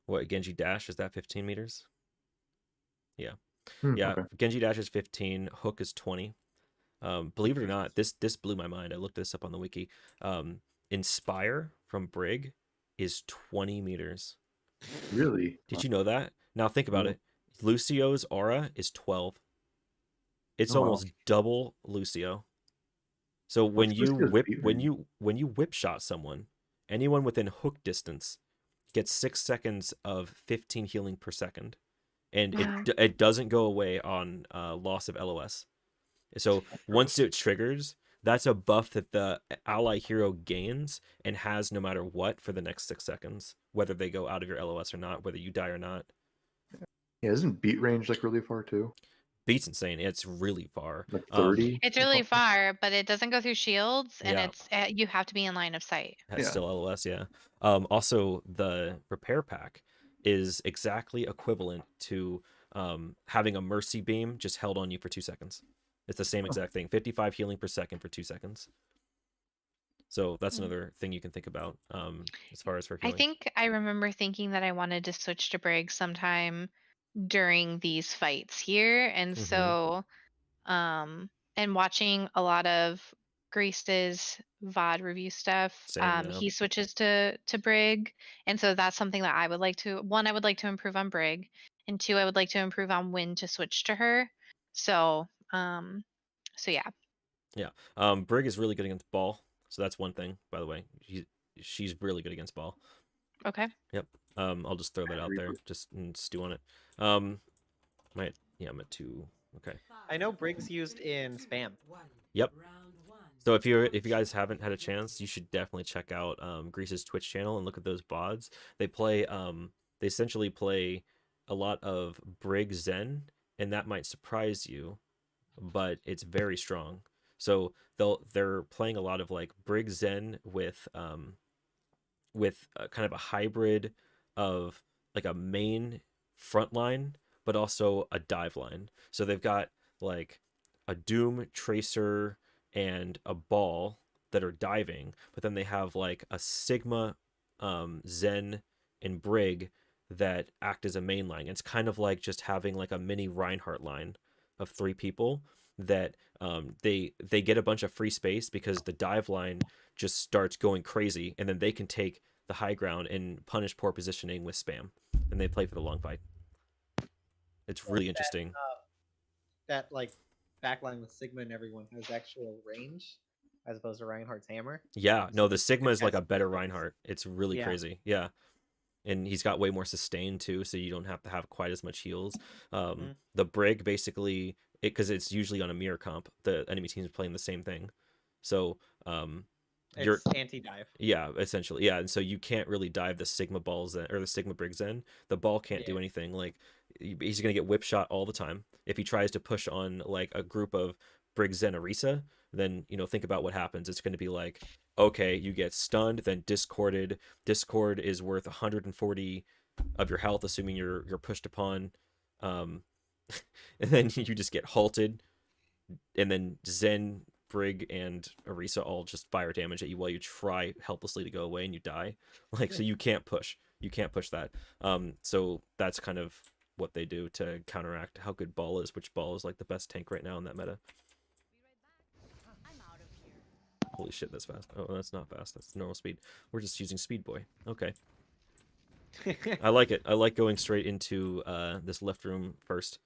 What, Genji dash, is that 15 meters? Yeah. Yeah, Okay. Genji dash is 15, hook is 20. Believe it or not, this blew my mind. I looked this up on the wiki. Inspire from Brig is 20 meters. Really? Did you know that? Now think about No. it. Lucio's aura is 12. It's Oh, wow. almost double Lucio. So when What's you Lucio's whip beat when range? you whip shot someone, anyone within hook distance gets 6 seconds of 15 healing per second, and Wow. it doesn't go away on loss of LOS. So once it triggers, that's a buff that the ally hero gains and has no matter what for the next 6 seconds, whether they go out of your LOS or not, whether you die or not. Yeah, isn't beat range like really far too? Beat's insane. It's really far. Like 30? It's really far, but it doesn't go through shields, and Yeah, it's you have to be in line of sight. has Yeah. still LOS. Yeah. Also, the repair pack is exactly equivalent to having a mercy beam just held on you for 2 seconds. It's the same exact thing. 55 healing per second for 2 seconds. So that's Mm. another thing you can think about as far as for I healing. think I remember thinking that I wanted to switch to Brig sometime during these fights here, and Mm-hmm. so and watching a lot of Grease's VOD review stuff, Same, yeah. he switches to Brig, and so that's something that I would like to one, I would like to improve on Brig, and two, I would like to improve on when to switch to her. So so yeah. Yeah. Brig is really good against ball, so that's one thing. By the way, she's really good against ball. Okay. Yep. I'll just throw that out there, just stew on it. I'm at 2. Okay. I know Briggs used in spam. Yep. So if you guys haven't had a chance, you should definitely check out Grease's Twitch channel and look at those VODs. They essentially play a lot of Brig Zen, and that might surprise you, but it's very strong. So they're playing a lot of like Brig Zen with kind of a hybrid of like a main front line, but also a dive line. So they've got like a Doom, Tracer, and a Ball that are diving, but then they have like a Sigma, Zen, and Brig that act as a main line. It's kind of like just having like a mini Reinhardt line of 3 people that they get a bunch of free space because the dive line just starts going crazy, and then they can take the high ground and punish poor positioning with spam, and they play for the long fight. It's really interesting. That like backline with Sigma and everyone has actual range as opposed to Reinhardt's hammer. Yeah, no, the Sigma is like a better Reinhardt. It's really crazy. Yeah. And he's got way more sustain too, so you don't have to have quite as much heals. The Brig basically, because it's usually on a mirror comp, the enemy team is playing the same thing. So it's anti-dive. Yeah, essentially. Yeah, and so you can't really dive the Sigma balls or the Sigma Briggs in. The ball can't do anything. Like, he's gonna get whip shot all the time. If he tries to push on like a group of Briggs and Orisa, then think about what happens. It's gonna be like, okay, you get stunned, then discorded. Discord is worth 140 of your health, assuming you're pushed upon. And then you just get halted, and then Zen, Brig, and Orisa all just fire damage at you while you try helplessly to go away, and you die. Like, so you can't push. You can't push that. So that's kind of what they do to counteract how good Ball is, which Ball is like the best tank right now in that meta. Holy shit, that's fast. Oh, that's not fast. That's normal speed. We're just using Speed Boy. Okay. I like it. I like going straight into this left room first.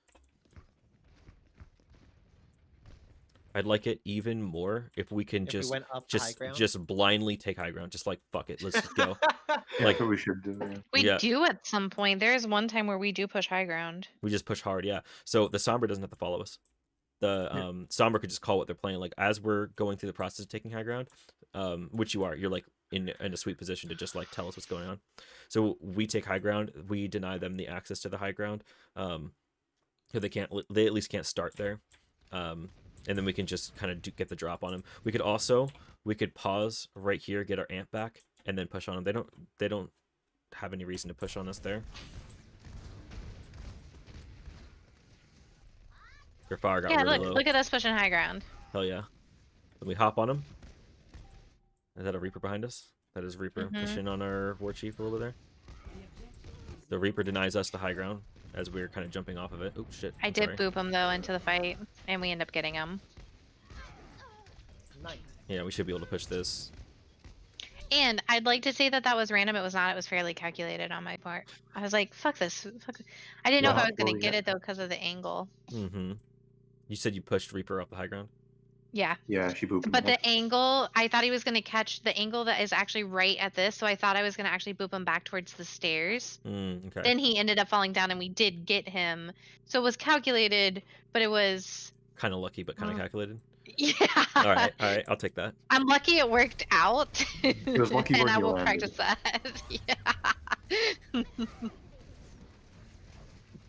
I'd like it even more if we can just blindly take high ground. Just like, fuck it, let's just go. Like what we should do. Yeah. We do at some point. There's one time where we do push high ground. We just push hard, yeah. So the Sombra doesn't have to follow us. The Sombra could just call what they're playing. Like, as we're going through the process of taking high ground, which you are, you're like in a sweet position to just like tell us what's going on. So we take high ground. We deny them the access to the high ground. They at least can't start there. And then we can just kind of get the drop on him. We could pause right here, get our amp back, and then push on them. They don't have any reason to push on us there. Their fire got really low. Look at us pushing high ground. Hell yeah. Then we hop on him. Is that a Reaper behind us? That is Reaper pushing on our War Chief a little bit there. The Reaper denies us the high ground as we're kind of jumping off of it. Oh shit. I did boop him though into the fight, and we end up getting him. Nice. Yeah, we should be able to push this. And I'd like to say that that was random. It was not. It was fairly calculated on my part. I was like, fuck this. Fuck. I didn't know if I was going to get it though because of the angle. Mm-hmm. You said you pushed Reaper up the high ground? Yeah. Yeah, she booped him. But the angle, I thought he was going to catch the angle that is actually right at this, so I thought I was going to actually boop him back towards the stairs. Okay. Then he ended up falling down, and we did get him. So it was calculated, but it was... kind of lucky, but kind of calculated? Yeah. All right, I'll take that. I'm lucky it worked out. It was lucky and where I you will landed. practice that. Yeah.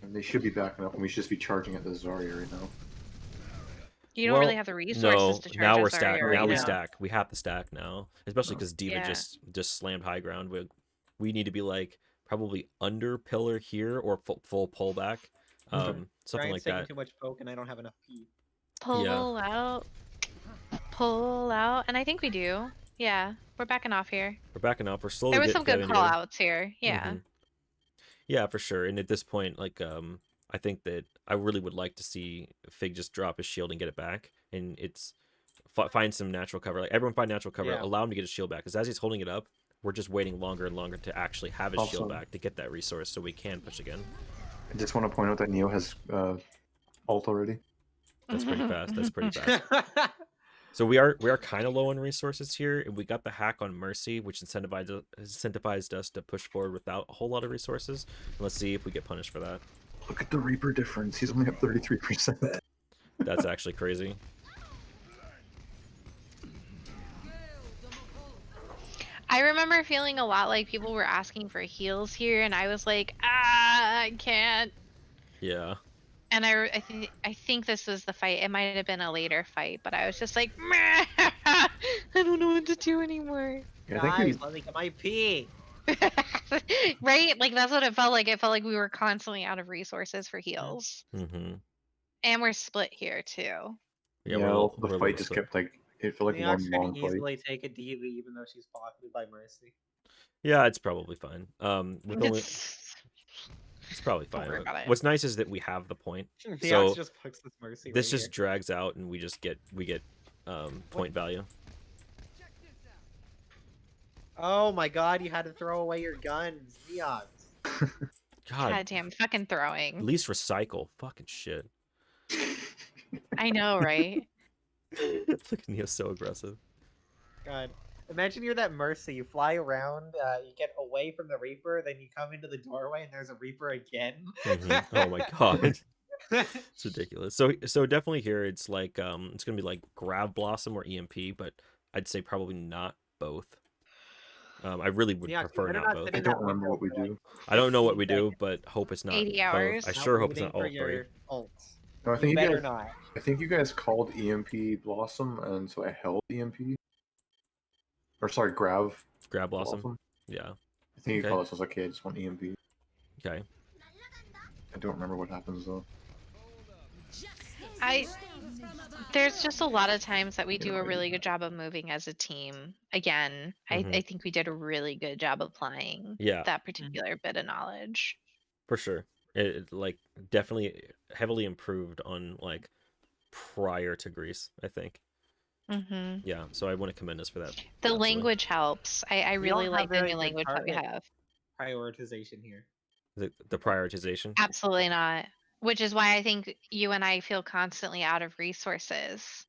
And they should be backing up, and we should just be charging at the Zarya right now. You don't really have the resources to charge. Now we're stacked. stacked. Now we stack. We have to stack now, especially because D.Va just slammed high ground. We need to be like probably under pillar here or full pullback, something like that. Too much poke, and I don't have enough P. Pull out, and I think we do. Yeah, we're backing off here. We're backing off. We're slowly. There was some good call outs here. Yeah. Yeah, for sure. And at this point, like, I think that I really would like to see Fig just drop his shield and get it back, and it's find some natural cover. Like, everyone find natural cover. Allow him to get his shield back, because as he's holding it up, we're just waiting longer and longer to actually have his shield back to get that resource, so we can push again. I just want to point out that Neo has ult already. That's pretty fast. That's pretty fast. So we are kind of low on resources here, and we got the hack on Mercy, which incentivized us to push forward without a whole lot of resources. And let's see if we get punished for that. Look at the Reaper difference. He's only up 33%. That's actually crazy. I remember feeling a lot like people were asking for heals here, and I was like, I can't. Yeah. And I think this was the fight. It might have been a later fight, but I was just like, I don't know what to do anymore. Yeah, guys, let me get my P. Right? Like, that's what it felt like. It felt like we were constantly out of resources for heals. Mm-hmm. And we're split here, too. Yeah, the fight just kept like it felt like Neox one long could fight. easily take a DV even though she's pocketed by Mercy. Yeah, it's probably fine. With only it's probably Don't fine. worry about it. What's nice is that we have the point. Neox So just puts this Mercy this right just here. drags out, and we get point value. Oh my god, you had to throw away your guns, Neox. God damn, fucking throwing. At least recycle. Fucking shit. I know, right? Look at Neo's so aggressive. God. Imagine you're that Mercy, you fly around, you get away from the Reaper, then you come into the doorway and there's a Reaper again. Oh my god. It's ridiculous. So definitely here it's like it's gonna be like Grab Blossom or EMP, but I'd say probably not both. I really would prefer not both. I don't remember what we do. I don't know what we do, but hope it's not 80 hours. both. I sure hope it's not all three. No, I think I think you guys called EMP Blossom, and so I held EMP. Or sorry, Grab Blossom. Yeah. I think you called us. I was like, okay, I just want EMP. Okay. I don't remember what happens though. There's just a lot of times that we do a really good job of moving as a team. Again, I think we did a really good job applying that particular bit of knowledge. For sure. It like definitely heavily improved on like prior to Greece, I think. Yeah, so I want to commend us for that. The language helps. I really like the new language that we have. Prioritization here. The prioritization? Absolutely not. Which is why I think you and I feel constantly out of resources.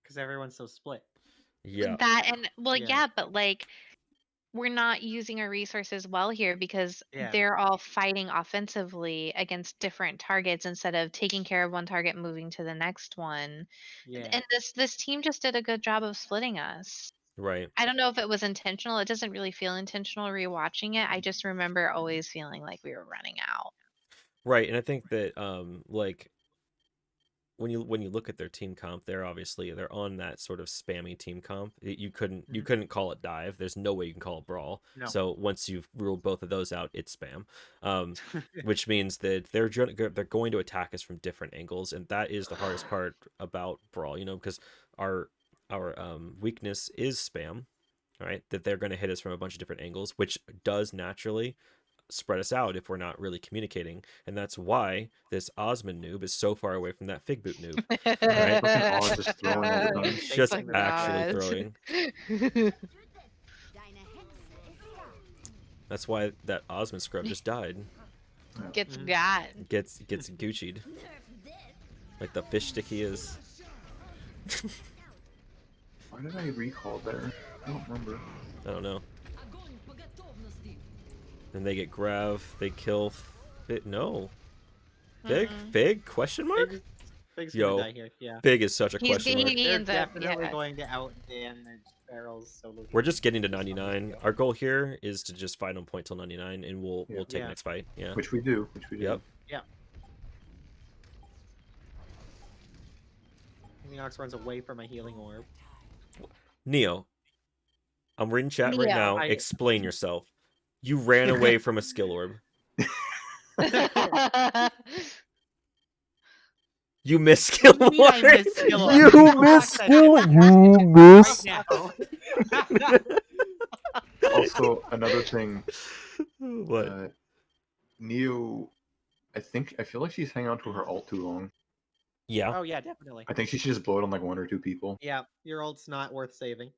Because everyone's so split. Yeah. That and well, yeah, but like we're not using our resources well here because they're all fighting offensively against different targets instead of taking care of one target and moving to the next one. And this team just did a good job of splitting us. Right. I don't know if it was intentional. It doesn't really feel intentional rewatching it. I just remember always feeling like we were running out. Right, and I think that like when you look at their team comp, they're on that sort of spammy team comp. You couldn't call it dive. There's no way you can call it brawl. No. So once you've ruled both of those out, it's spam. Which means that they're going to attack us from different angles, and that is the hardest part about brawl, because our weakness is spam, right? That they're going to hit us from a bunch of different angles, which does naturally spread us out if we're not really communicating, and that's why this Osmond noob is so far away from that Fig Boot noob. Right? Just throwing all the time. Just actually throwing. That's why that Osmond scrub just died. Gets Gucci'd. Like the fish stick he is. Why did I recall there? I don't remember. I don't know. Then they get Grav, they kill Fig. No. Fig? Question mark? Fig's gonna die here. Yeah. Fig is such a question mark. They're definitely going to out-damage Barrel's solo. We're just getting to 99. Our goal here is to just fight on point till 99, and we'll take next fight. Yeah. Which we do. Yep. Yeah. Neox runs away from a healing orb. Neo, I'm reading chat right now. Explain yourself. You ran away from a skill orb. You missed skill one. You missed skill. You missed. Also, another thing. What? Neo, I feel like she's hanging on to her ult too long. Yeah. Oh yeah, definitely. I think she should just blow it on like 1 or 2 people. Yeah, your ult's not worth saving,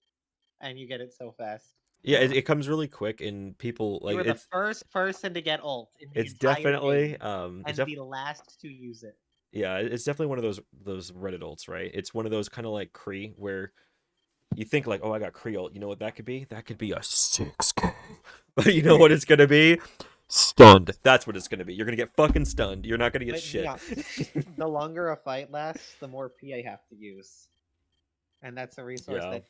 and you get it so fast. Yeah, it comes really quick, and people like you're the first person to get ult. It's definitely and the last to use it. Yeah, it's definitely one of those Reddit ults, right? It's one of those kind of like Kree where you think like, oh, I got Kree ult. You know what that could be? That could be a 6K. But you know what it's gonna be? Stunned. That's what it's gonna be. You're gonna get fucking stunned. You're not gonna get shit. Yeah. The longer a fight lasts, the more P I have to use, and that's a resource that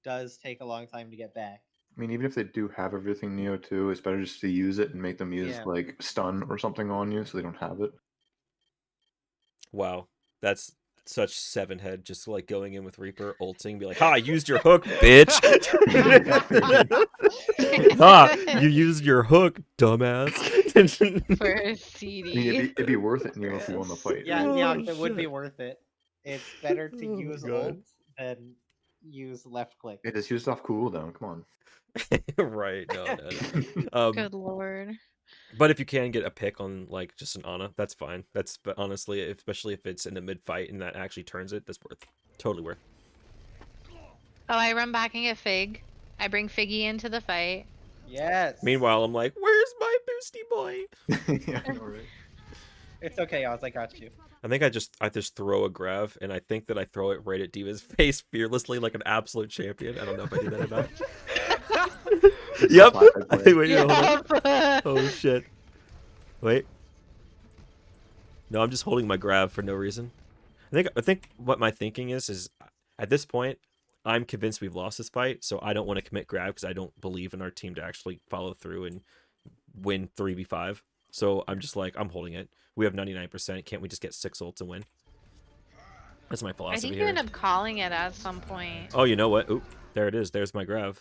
does take a long time to get back. I mean, even if they do have everything Neo too, it's better just to use it and make them use like stun or something on you so they don't have it. Wow, that's such 7-head, just like going in with Reaper, ulting, be like, "Ha! I used your hook, bitch! Ha! You used your hook, dumbass!" For a CD. I mean, it'd be worth it, Neo, if you won the fight. Yeah, it would be worth it. it's better to Oh use God. ult than use left click. It just used off cooldown. Come on. Right? No. Good lord. But if you can get a pick on like just an Ana, that's fine. But honestly, especially if it's in the mid fight and that actually turns it, that's totally worth. Oh, I run back and get Fig. I bring Figgy into the fight. Yes. Meanwhile, I'm like, where's my boosty boy? Yeah, I know, right? It's okay, Oz. I got you. I think I just throw a grav, and I think that I throw it right at Diva's face fearlessly like an absolute champion. I don't know if I do that or not. Yep. Wait, hold on. Oh shit. Wait. No, I'm just holding my grav for no reason. I think what my thinking is at this point, I'm convinced we've lost this fight, so I don't want to commit grab because I don't believe in our team to actually follow through and win 3v5. So I'm just like, I'm holding it. We have 99%. Can't we just get 6 ults and win? That's my philosophy. I think here. you end up calling it at some point. Oh, you know what? Oop, there it is. There's my grav.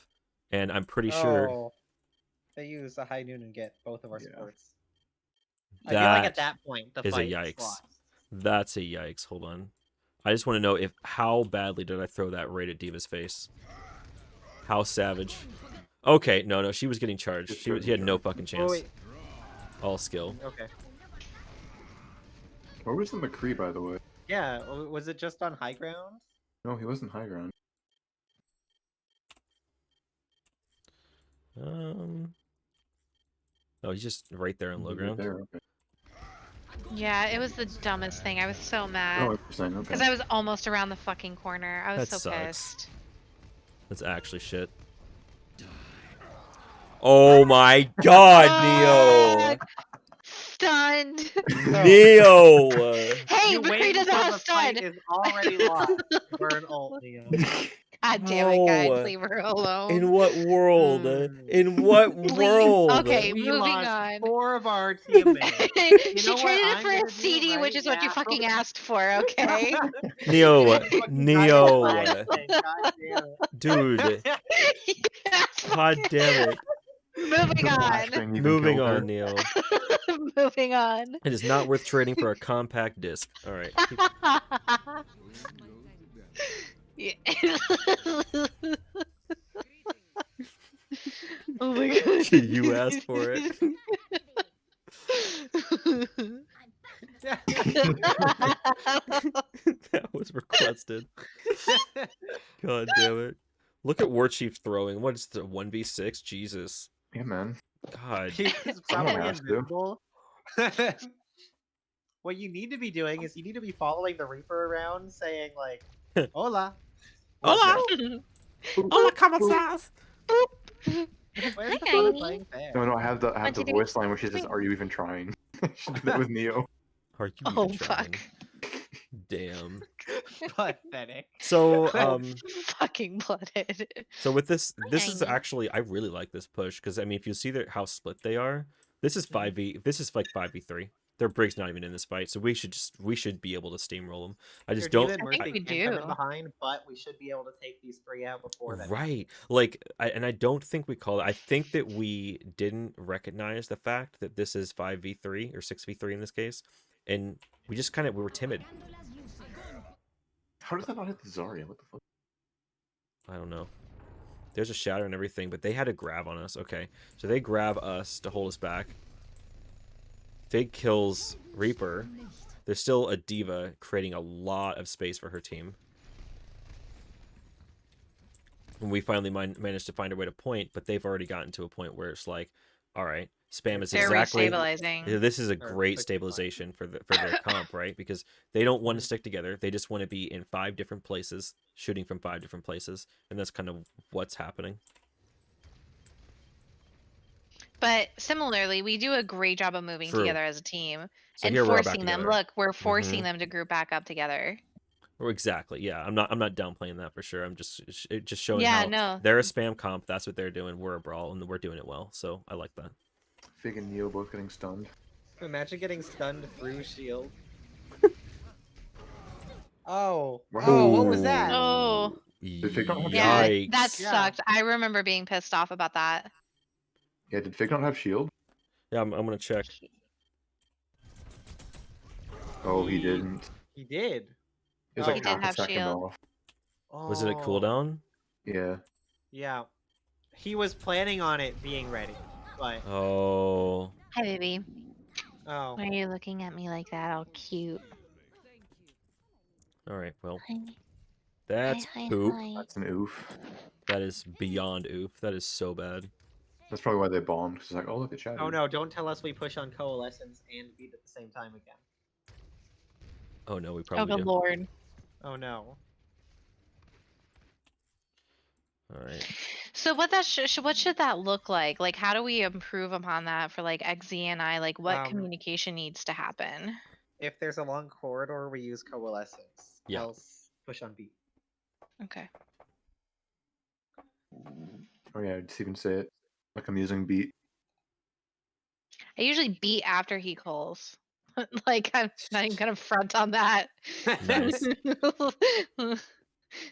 And I'm pretty sure they use a high noon and get both of our supports. I feel like at that point the is fight a yikes. lost. That's a yikes. Hold on. I just want to know how badly did I throw that right at Diva's face? How savage. Okay, no, she was getting charged. She had no fucking chance. Oh, wait. All skill. Okay. Where was the McCree, by the way? Yeah, was it just on high ground? No, he wasn't high ground. Oh, he's just right there in low ground. Right there, okay. Yeah, it was the dumbest thing. I was so mad. Because I was almost around the fucking corner. I was That so sucks. pissed. That's actually shit. Oh my god, Neo! Stunned! Neo! Hey, McCree doesn't have stun! Is already lost. Burn ult, Neo. God damn it, guys. Leave her alone. In what world? In what world? Okay, we moving lost on. 4 of our teammates. She traded it for a CD, which is what you fucking asked for, okay? Neo. Dude. God damn it. Moving on. Moving on, Neo. Moving on. It is not worth trading for a compact disc. All right. Yeah. Oh my god. You asked for it. That was requested. God damn it. Look at War Chief throwing. What is the 1v6? Jesus. Yeah, man. God. He's probably invisible. What you need to be doing is you need to be following the Reaper around saying like, Hola. Hola! Hola, ¿cómo estás? Where's the fun of playing fair? No, I have the voice line where she says, "Are you even trying?" She did that with Neo. Are you even trying? Damn. Pathetic. So, fucking blooded. So with this is actually, I really like this push because I mean, if you see how split they are, this is 5v. This is like 5v3. Their Brig's not even in this fight, so we should be able to steamroll them. I just don't. I think we do. Behind, but we should be able to take these 3 out before that. Right, like, I don't think we call it. I think that we didn't recognize the fact that this is 5v3 or 6v3 in this case, and we just we were timid. How does that not hit the Zarya? What the fuck? I don't know. There's a shatter and everything, but they had to grab on us. Okay, so they grab us to hold us back. Fig kills Reaper. There's still a Diva creating a lot of space for her team. And we finally managed to find a way to point, but they've already gotten to a point where it's like, all right, spam is exactly. This is a great stabilization for their comp, right? Because they don't want to stick together. They just want to be in 5 different places, shooting from 5 different places, and that's kind of what's happening. But similarly, we do a great job of moving together as a team and So forcing them. Look, we're forcing them to group back up together. Exactly. Yeah, I'm not downplaying that for sure. I'm just showing how they're a spam comp. That's what they're doing. We're a brawl, and we're doing it well. So I like that. Fig and Neo both getting stunned. Imagine getting stunned through shield. Oh, what was that? Oh, did Fig not have yeah, that sucked. I remember being pissed off about that. Yeah, did Fig not have shield? Yeah, I'm gonna check. Oh, he didn't. He did. It was He like did half a have second shield. off. Was it a cooldown? Yeah. Yeah. He was planning on it being ready, but... Oh. Hi, baby. Oh. Why are you looking at me like that? All cute. All right, well. Hi. That's Hi, poop. hi. That's an oof. That is beyond oof. That is so bad. That's probably why they bombed. It's like, oh, look at chat. Oh no, don't tell us we push on Coalescence and beat at the same time again. Oh no, we Oh, probably good do. lord. Oh no. All right. So what should that look like? Like, how do we improve upon that for like XZ and I? Like, what communication needs to happen? If there's a long corridor, we use Coalescence. Yeah. Else, push on beat. Okay. Oh yeah, just even say it. Like I'm using beat. I usually beat after he calls. Like, I'm not even gonna front on that. Nice.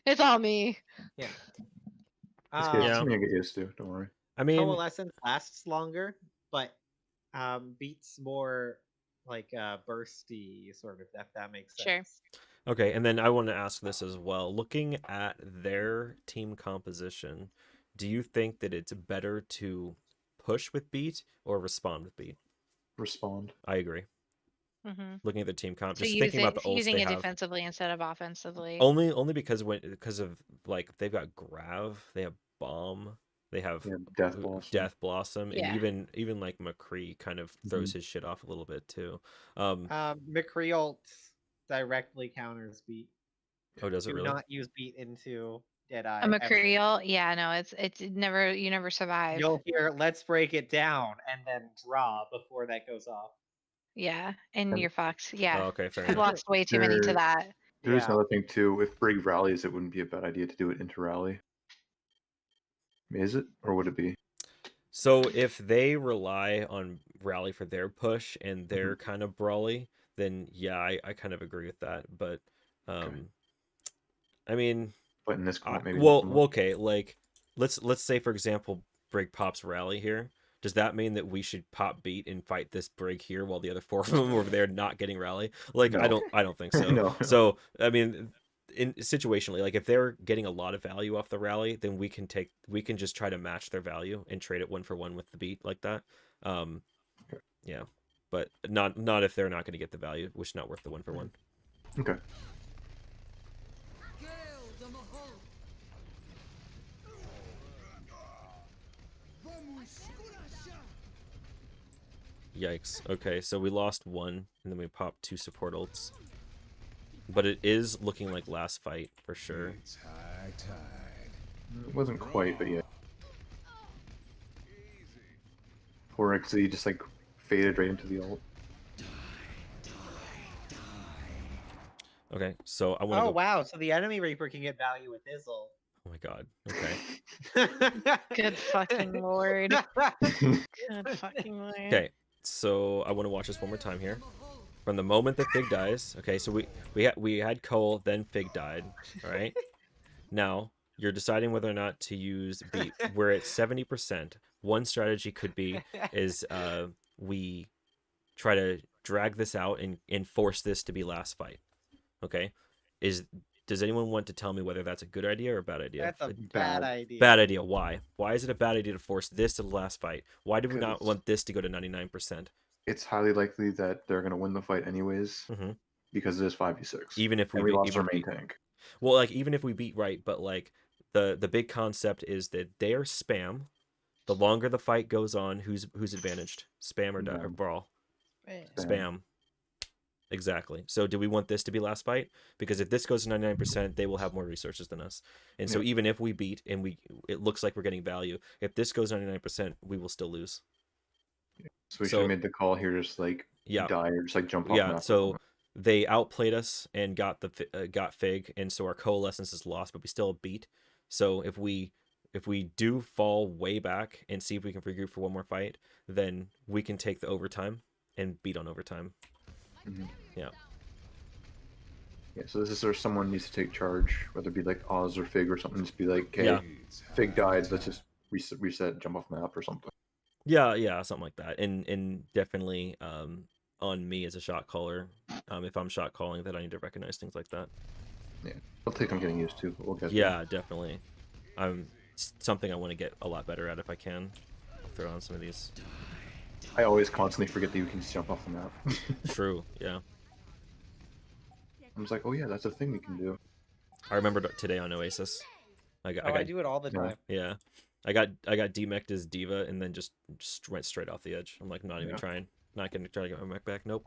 It's all me. Yeah. It's good. Yeah. Something I get used to. Don't worry. I mean, Coalescence lasts longer, but beats more like bursty, sort of, if that makes sense. Sure. Okay, and then I want to ask this as well. Looking at their team composition, do you think that it's better to push with beat or respond with beat? Respond. I agree. Mm-hmm. Looking at the team comp, So just thinking about the ults using they it have. defensively instead of offensively. Only because of like they've got Grav, they have Bomb, they have Death Blossom, and even like McCree kind of throws his shit off a little bit too. McCree ult directly counters beat. Oh, does it really? Do not use beat into Deadeye. A McCree ult? Yeah, no, you never survive. You'll hear "Let's break it down" and then draw before that goes off. Yeah, and you're fucked. Yeah. Oh, okay, fair I've enough. lost way too many to that. There's another thing too. If Brig rallies, it wouldn't be a bad idea to do it into rally. Is it, or would it be? So if they rely on rally for their push and they're kind of brawly, then yeah, I kind of agree with that. But I mean, but in this point, maybe okay. Like let's say for example, Brig pops rally here. Does that mean that we should pop beat and fight this Brig here while the other four of them over there not getting rally? Like no. I don't think so. No. So I mean, in situationally, like if they're getting a lot of value off the rally, then we can just try to match their value and trade it 1-for-1 with the beat like that. Yeah, but not if they're not going to get the value, which is not worth the 1-for-1. Okay. Yikes. Okay, so we lost one, and then we popped 2 support ults. But it is looking like last fight, for sure. It wasn't quite, but yeah. Poor XZ just like faded right into the ult. Okay, so I want to Oh, wow, so the enemy Reaper can get value with his ult. Oh my god, okay. Good fucking lord. Good fucking lord. Okay, so I want to watch this one more time here. From the moment that Fig dies, okay, so we had Cole, then Fig died, all right? Now, you're deciding whether or not to use beat. We're at 70%. One strategy could be is we try to drag this out and force this to be last fight. Okay? Does anyone want to tell me whether that's a good idea or a bad idea? That's a bad idea. Bad idea. Why? Why is it a bad idea to force this to the last fight? Why do we not want this to go to 99%? It's highly likely that they're going to win the fight anyways, because it is 5v6. Even if we lost our main tank. Well, like even if we beat right, but like the big concept is that they are spam. The longer the fight goes on, who's advantaged? Spam or brawl? Spam. Exactly. So do we want this to be last fight? Because if this goes to 99%, they will have more resources than us. And so even if we beat and it looks like we're getting value, if this goes 99%, we will still lose. So we should have made the call here, just like die or just like jump off. Yeah. So they outplayed us and got Fig, and so our coalescence is lost, but we still beat. So if we do fall way back and see if we can regroup for one more fight, then we can take the overtime and beat on overtime. Yeah. Yeah, so this is where someone needs to take charge, whether it be like Oz or Fig or something. Just be like, okay, Fig died, let's just reset, jump off map or something. Yeah, something like that. And definitely on me as a shot caller, if I'm shot calling, that I need to recognize things like that. Yeah, I'll take. I'm getting used to. But we'll get Yeah, there. definitely. Something I want to get a lot better at if I can. I'll throw on some of these. I always constantly forget that you can just jump off the map. True. Yeah. I was like, oh yeah, that's a thing we can do. I remember today on Oasis. I do it all the time. Yeah. I got demeched as Diva and then just went straight off the edge. I'm like, not even trying. Not gonna try to get my mech back. Nope.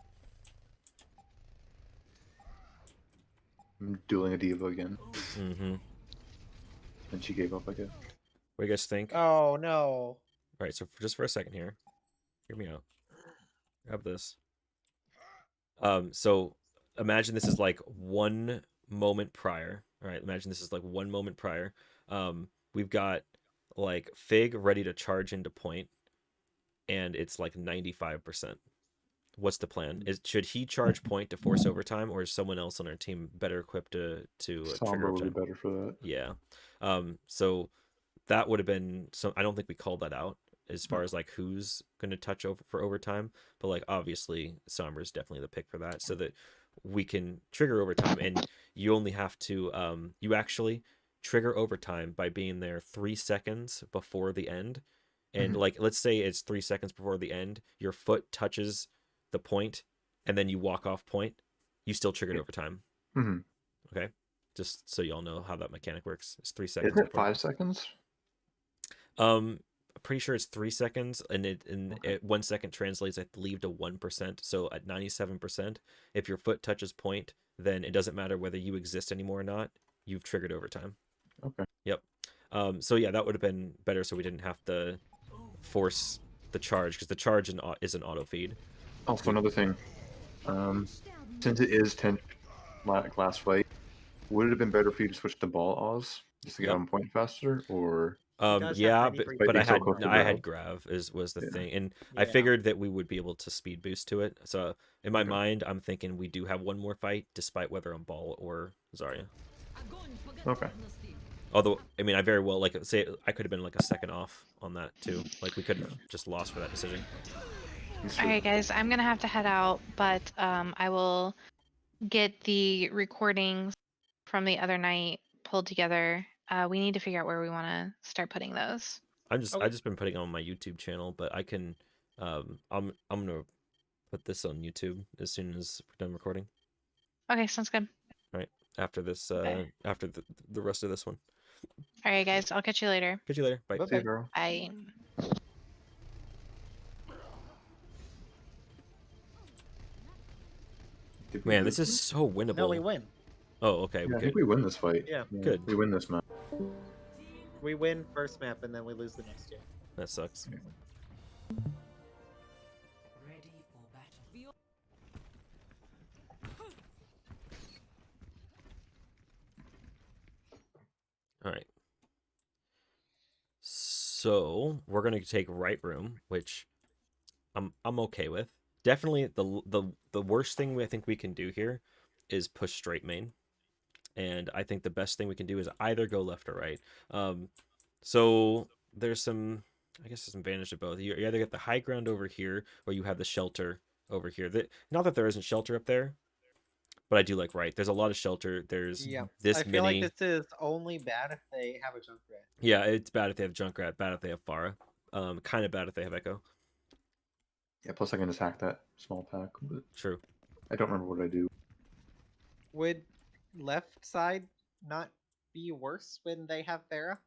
I'm dueling a Diva again. Mm-hmm. And she gave up, I guess. What do you guys think? Oh no! All right, so just for a second here, hear me out. Grab this. So imagine this is like 1 moment prior. All right, imagine this is like 1 moment prior. We've got like Fig ready to charge into point, and it's like 95%. What's the plan? Should he charge point to force overtime, or is someone else on our team better equipped to trigger Sombra would be overtime? better for that. Yeah. So that would have been I don't think we called that out as far as like who's going to touch over for overtime, but like obviously Sombra is definitely the pick for that, so that we can trigger overtime, and you only have to you actually trigger overtime by being there 3 seconds before the end. And like, let's say it's 3 seconds before the end, your foot touches the point, and then you walk off point, you still triggered overtime. Okay, just so y'all know how that mechanic works. It's 3 seconds. Isn't it 5 seconds? Pretty sure it's 3 seconds, and it 1 second translates, I believe, to 1%. So at 97%, if your foot touches point, then it doesn't matter whether you exist anymore or not. You've triggered overtime. Okay. Yep. So yeah, that would have been better, so we didn't have to force the charge, because the charge is an auto feed. Also, another thing, since it is 10 last fight, would it have been better for you to switch to ball Oz just to get on point faster, or? Yeah, but I had Grav. Grav was the thing, and I figured that we would be able to speed boost to it. So in my mind, I'm thinking we do have one more fight, despite whether I'm Ball or Zarya. Okay. Although, I mean, I very well, like, say I could have been like a second off on that too. Like, we could have just lost for that decision. All right, guys, I'm gonna have to head out, but I will get the recordings from the other night pulled together. We need to figure out where we want to start putting those. I've just been putting it on my YouTube channel, but I can I'm gonna put this on YouTube as soon as we're done recording. Okay, sounds good. All right, after this after the rest of this one. All right, guys, I'll catch you later. Catch you later. Bye. See you, girl. Bye. Man, this is so winnable. No, we win. Oh, okay. Yeah, I think we win this fight. Yeah. Good. We win this map. We win first map and then we lose the next two. That sucks. All right. So we're gonna take right room, which I'm okay with. Definitely the worst thing I think we can do here is push straight main, and I think the best thing we can do is either go left or right. So there's some, I guess, there's some advantage to both. You either get the high ground over here, or you have the shelter over here. Not that there isn't shelter up there, but I do like right. There's a lot of shelter. There's this I feel like this is only bad if they have a Junkrat. Yeah, it's bad if they have Junkrat, bad if they have Pharah. Kind of bad if they have Echo. Yeah, plus I can just hack that small pack. But True. I don't remember what I do. Would left side not be worse when they have Pharah?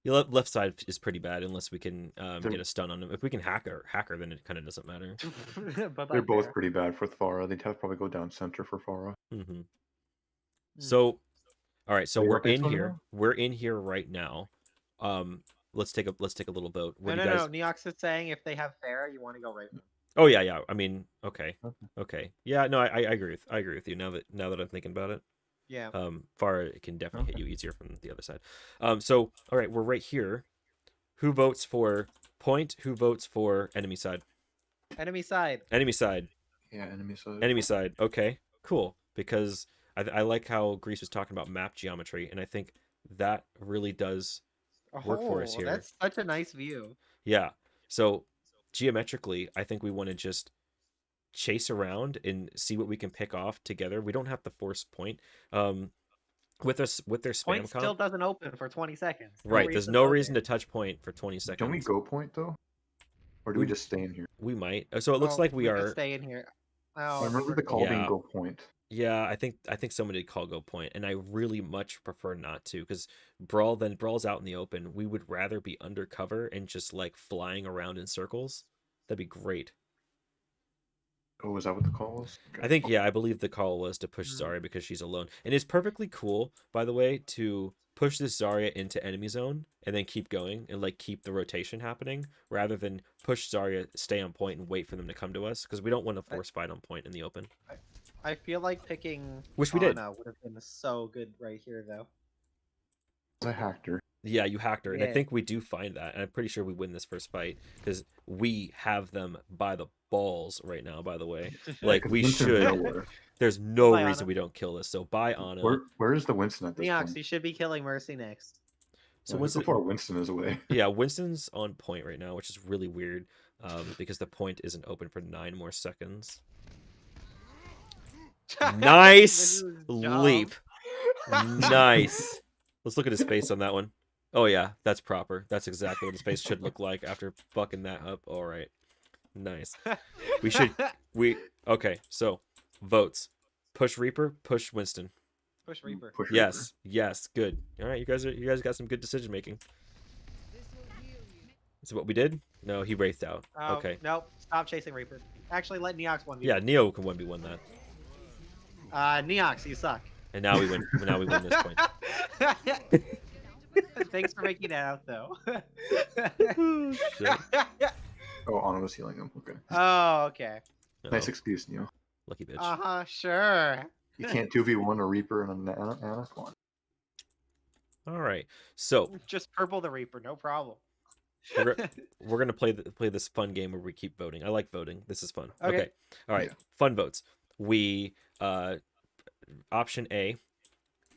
The left side is pretty bad unless we can get a stun on him. If we can hack her, then it kind of doesn't matter. They're both pretty bad for Pharah. They'd have to probably go down center for Pharah. So, all right. So we're in here. Now? We're in here right now. Let's take a little vote. No. Neox is saying if they have Pharah, you want to go right. Oh yeah. I mean, okay. Yeah, no, I agree with you now that I'm thinking about it. Yeah. Pharah can definitely hit you easier from the other side. So all right, we're right here. Who votes for point? Who votes for enemy side? Enemy side. Enemy side. Yeah, enemy side. Enemy side. Okay, cool. Because I like how Grease was talking about map geometry, and I think that really does work for us here. That's such a nice view. Yeah. So geometrically, I think we want to just chase around and see what we can pick off together. We don't have to force point. With their spam Point still comp, doesn't open for 20 seconds. right? There's no reason to touch point for 20 seconds. Don't we go point though, or do we just stay in here? We might. So it looks like we are. Just stay in here. I remember the call being go point. Yeah, I think somebody did call go point, and I really much prefer not to, because Brawl's out in the open. We would rather be undercover and just like flying around in circles. That'd be great. Oh, is that what the call was? Okay. I think, yeah, I believe the call was to push Zarya because she's alone. And it's perfectly cool, by the way, to push this Zarya into enemy zone and then keep going and like keep the rotation happening rather than push Zarya, stay on point and wait for them to come to us, because we don't want to force fight on point in the open. I feel like picking Which we did. would have been so good right here, though. I hacked her. Yeah, you hacked her, and I think we do find that, and I'm pretty sure we win this first fight because we have them by the balls right now. By the way, like we should. There's no reason we don't kill this. So bye, Ana. Where is the Winston at this Neox, point? you should be killing Mercy next. So Winston is away. Yeah, Winston's on point right now, which is really weird, because the point isn't open for 9 more seconds. Nice leap. Nice. Let's look at his face on that one. Oh yeah, that's proper. That's exactly what his face should look like after fucking that up. All right. Nice. Okay, so votes. Push Reaper, push Winston. Push Reaper. Yes, yes, good. All right, you guys got some good decision making. Is what we did? No, he wraithed out. Okay. Nope. Stop chasing Reaper. Actually, let Neox 1v1. Yeah, Neo can 1v1 that. Neox, you suck. And now we win. Now we win this point. Thanks for making that out, though. Oh, Ana was healing him. Okay. Oh, okay. Nice excuse, Neo. Lucky bitch. Sure. You can't 2v1 a Reaper and an Ana. Come on. All right. So just purple the Reaper, no problem. we're gonna play this fun game where we keep voting. I like voting. This is fun. Okay. All right. Yeah. Fun votes. We option A,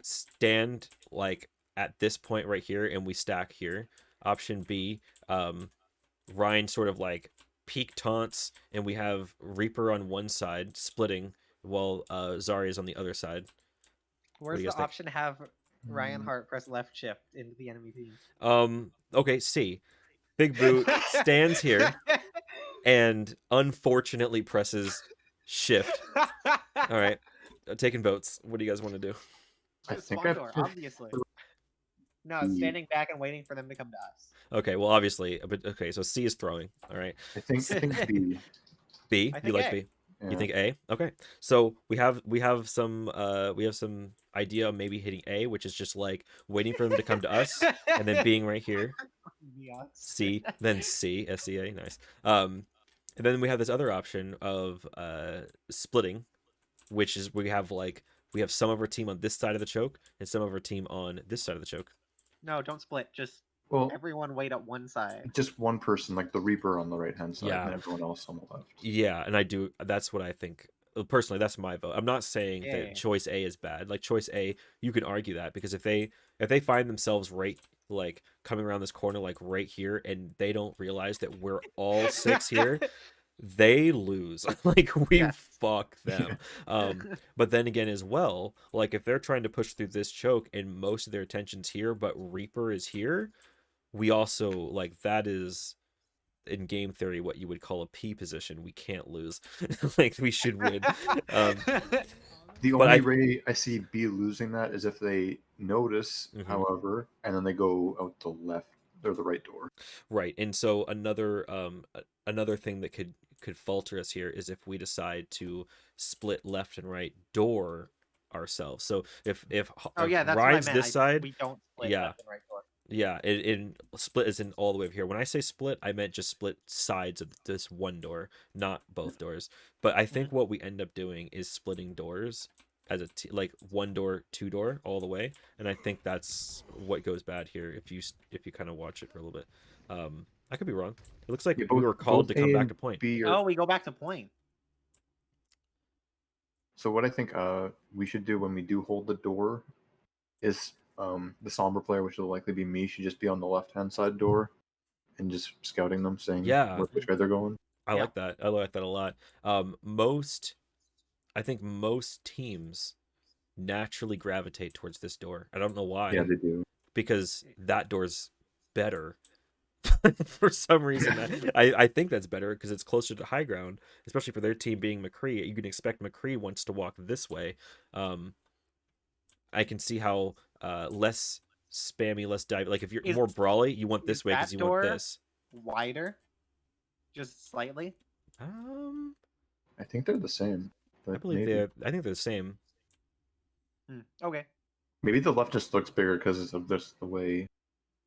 stand like at this point right here and we stack here. Option B, Ryan sort of like peak taunts and we have Reaper on one side splitting while Zarya's on the other side. Where's the option to have Ryan Hart press left shift into the enemy team? Okay, C. Big Boot stands here and unfortunately presses shift. All right. Taking votes. What do you guys want to do? I think obviously. No, standing back and waiting for them to come to us. Okay, well, obviously, but okay, so C is throwing. All right. I think B. B. You like B? Yeah. You think A? Okay. So we have some idea of maybe hitting A, which is just like waiting for them to come to us and then being right here. C, then C, SCA, nice. And then we have this other option of splitting, which is we have some of our team on this side of the choke and some of our team on this side of the choke. No, don't split. Just everyone wait at one side. Just one person, like the Reaper on the right hand side, and everyone else on the left. Yeah, and that's what I think. Personally, that's my vote. I'm not saying that choice A is bad. Like choice A, you can argue that because if they find themselves right like coming around this corner like right here and they don't realize that we're all 6 here, they lose. Like we fuck them. But then again as well, like if they're trying to push through this choke and most of their attention's here but Reaper is here, we also like that is in game theory what you would call a P position. We can't lose. Like we should win. The only way I see B losing that is if they notice, however, and then they go out the left or the right door. Right. And so another thing that could falter us here is if we decide to split left and right door ourselves. So if Ryan's this side, we don't split left and right door. Yeah, in split is in all the way over here. When I say split, I meant just split sides of this one door, not both doors. But I think what we end up doing is splitting doors as like one door, two door, all the way. And I think that's what goes bad here if you kind of watch it for a little bit. I could be wrong. It looks like we were called to come back to point. We go back to point. So what I think we should do when we do hold the door is the Sombra player, which will likely be me, should just be on the left-hand side door and just scouting them, saying which way they're going. I like that. I like that a lot. I think most teams naturally gravitate towards this door. I don't know why. Yeah, they do. Because that door's better. For some reason, I think that's better because it's closer to high ground, especially for their team being McCree. You can expect McCree wants to walk this way. I can see how less spammy, less dive. Like if you're more brawly, you want this way because you want this. Wider, just slightly. I think they're the same. But I believe maybe. I think they're the same. Okay. Maybe the left just looks bigger because of this the way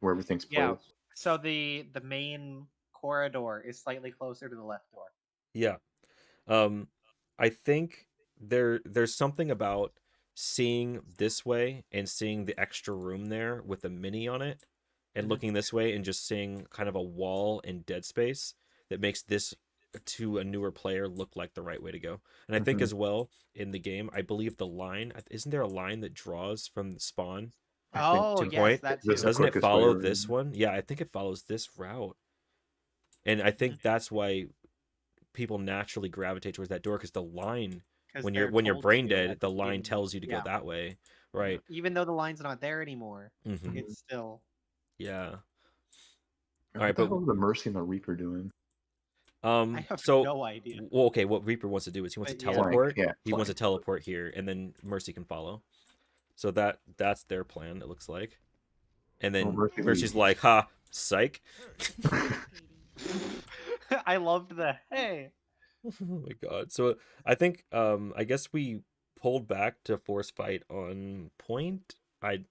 where everything's placed. Yeah. So the main corridor is slightly closer to the left door. Yeah. I think there's something about seeing this way and seeing the extra room there with a mini on it and looking this way and just seeing kind of a wall and dead space that makes this to a newer player look like the right way to go. And I think as well in the game, I believe the line, isn't there a line that draws from spawn to point? That too. Doesn't it follow this one? Yeah, I think it follows this route. And I think that's why people naturally gravitate towards that door because the line when you're brain dead, the line tells you to go that way, right? Even though the line's not there anymore, it's still. Yeah. All right, but what are the Mercy and the Reaper doing? I have no idea. Well, okay, what Reaper wants to do is he wants to teleport. He wants to teleport here, and then Mercy can follow. So that's their plan. It looks like. And then Mercy's like, "Ha, psych." I loved the hey. Oh my god. So I think I guess we pulled back to force fight on point. I'm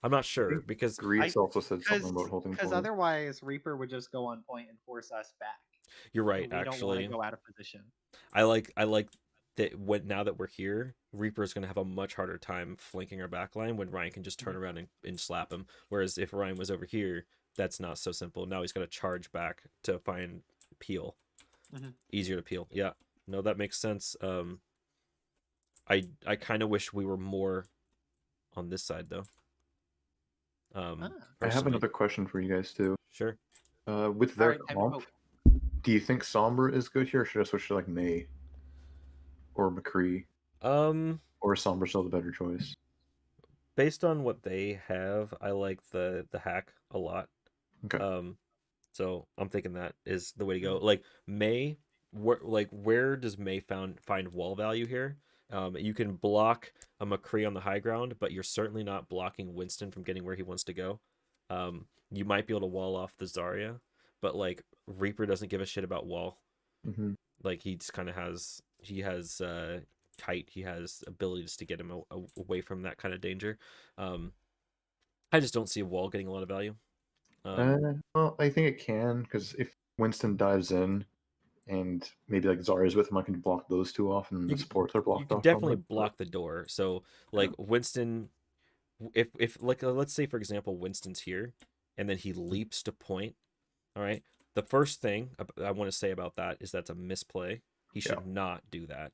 not sure because Grease also said something about holding because otherwise Reaper would just go on point and force us back. You're right, we actually. Don't want to go out of position. I like that now that we're here, Reaper's gonna have a much harder time flanking our backline when Ryan can just turn around and slap him. Whereas if Ryan was over here, that's not so simple. Now he's got to charge back to find peel. Easier to peel. Yeah. No, that makes sense. I kind of wish we were more on this side though. I have another question for you guys too. Sure. With their comp, do you think Sombra is good here, or should I switch to like May or McCree? Or is Sombra still the better choice? Based on what they have, I like the hack a lot. Okay. So I'm thinking that is the way to go. Like May, where does May find wall value here? You can block a McCree on the high ground, but you're certainly not blocking Winston from getting where he wants to go. You might be able to wall off the Zarya, but like Reaper doesn't give a shit about wall. Like he just kind of has kite. He has abilities to get him away from that kind of danger. I just don't see a wall getting a lot of value. Well, I think it can, because if Winston dives in and maybe like Zarya's with him, I can block those two off and the supports are blocked off. You can definitely block the door. So like Winston, if like let's say for example Winston's here and then he leaps to point, all right, the first thing I want to say about that is that's a misplay. He should not do that.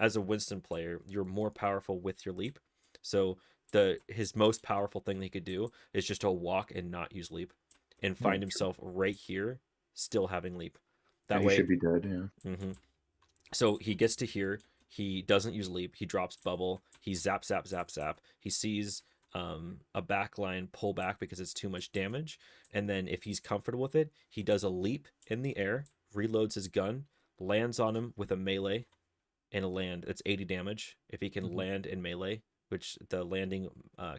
As a Winston player, you're more powerful with your leap. So his most powerful thing that he could do is just to walk and not use leap and find himself right here still having leap. That way he should be dead, yeah. So he gets to here, he doesn't use leap, he drops bubble, he zap. He sees a backline pull back because it's too much damage, and then if he's comfortable with it, he does a leap in the air, reloads his gun, lands on him with a melee and a land. It's 80 damage if he can land in melee, which the landing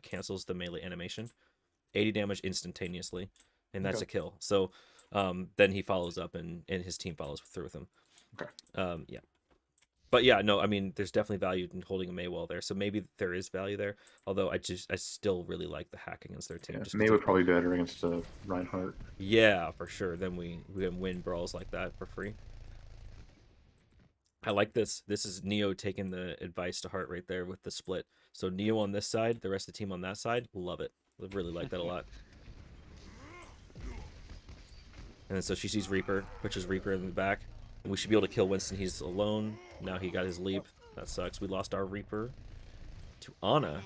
cancels the melee animation. 80 damage instantaneously, and that's a kill. So then he follows up and his team follows through with him. Yeah. But yeah, no, I mean, there's definitely value in holding a May wall there. So maybe there is value there. Although I still really like the hack against their team. May would probably be better against Reinhardt. Yeah, for sure. Then we can win brawls like that for free. I like this. This is Neo taking the advice to heart right there with the split. So Neo on this side, the rest of the team on that side. Love it. I really like that a lot. And then so she sees Reaper, pushes Reaper in the back. And we should be able to kill Winston. He's alone. Now he got his leap. That sucks. We lost our Reaper to Ana.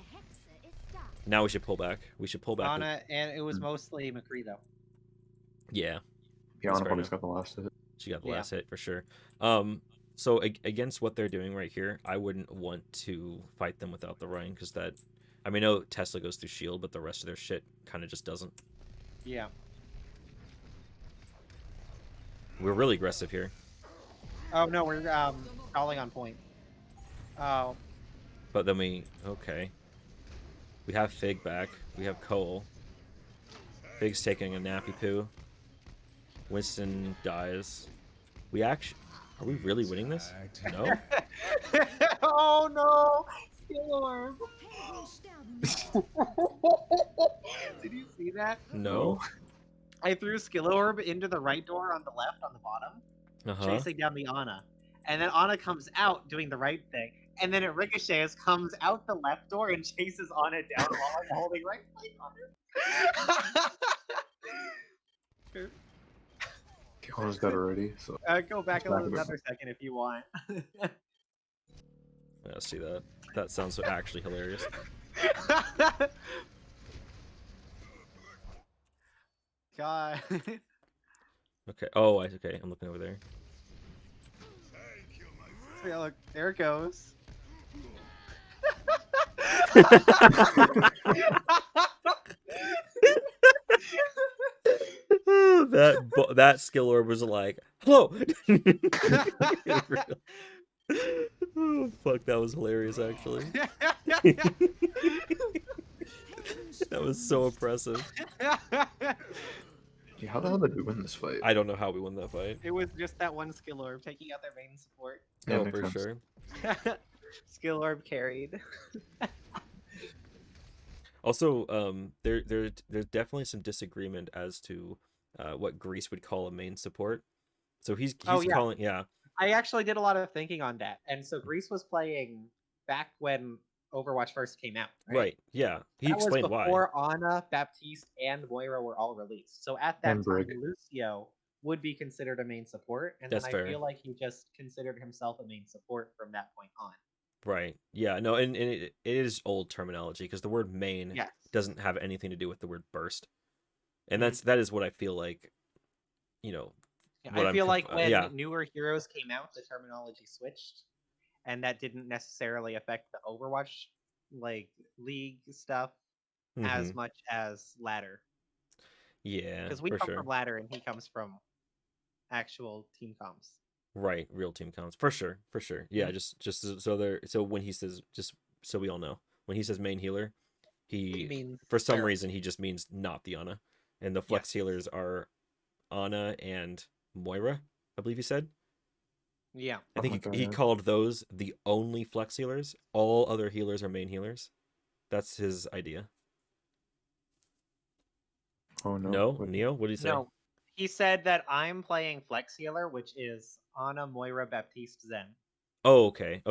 Now we should pull back. We should pull back. Ana, and it was mostly McCree though. Yeah. Yeah, Ana probably got the last of it. She got the last hit for sure. So against what they're doing right here, I wouldn't want to fight them without the Rhine, because that, I mean, I know Tesla goes through shield, but the rest of their shit kind of just doesn't. Yeah. We're really aggressive here. Oh no, we're calling on point. Oh. But then we we have Fig back. We have Cole. Fig's taking a nappy poo. Winston dies. We actually, are we really winning this? No. Oh no! Skill orb. Did you see that? No. I threw skill orb into the right door on the left on the bottom, chasing down the Ana. And then Ana comes out doing the right thing, and then it ricochets, comes out the left door and chases Ana down while I'm holding right click on her. Ana's got it already, so go back another second if you want. Yeah, see that. That sounds actually hilarious. God. Okay. Oh, okay. I'm looking over there. So, yeah, look, there it goes. that skill orb was like, hello. Oh fuck, that was hilarious actually. That was so impressive. Yeah, how the hell did we win this fight? I don't know how we won that fight. It was just that one skill orb taking out their main support. Yeah, Oh, for sure. Skill orb carried. Also, there's definitely some disagreement as to what Grease would call a main support. So he's calling, yeah. I actually did a lot of thinking on that, and so Grease was playing back when Overwatch first came out. Right. Yeah. He explained why. Before Ana, Baptiste, and Moira were all released. So at that time, Lucio would be considered a main support, and then I feel like he just considered himself a main support from that point on. Right. Yeah. No, and it is old terminology, because the word main doesn't have anything to do with the word burst, and that is what I feel like. You know. I feel like when newer heroes came out, the terminology switched, and that didn't necessarily affect the Overwatch league stuff as much as ladder. Yeah, because we come from ladder and he comes from actual team comms. Right, real team comms for sure. Yeah, just so when he says, just so we all know, when he says main healer, he means for some reason he just means not the Ana, and the flex healers are Ana and Moira, I believe he said. Yeah. I think he called those the only flex healers. All other healers are main healers. That's his idea. Oh no. No, Neo, what did he say? No. He said that I'm playing flex healer, which is Ana, Moira, Baptiste, Zen. Oh, okay.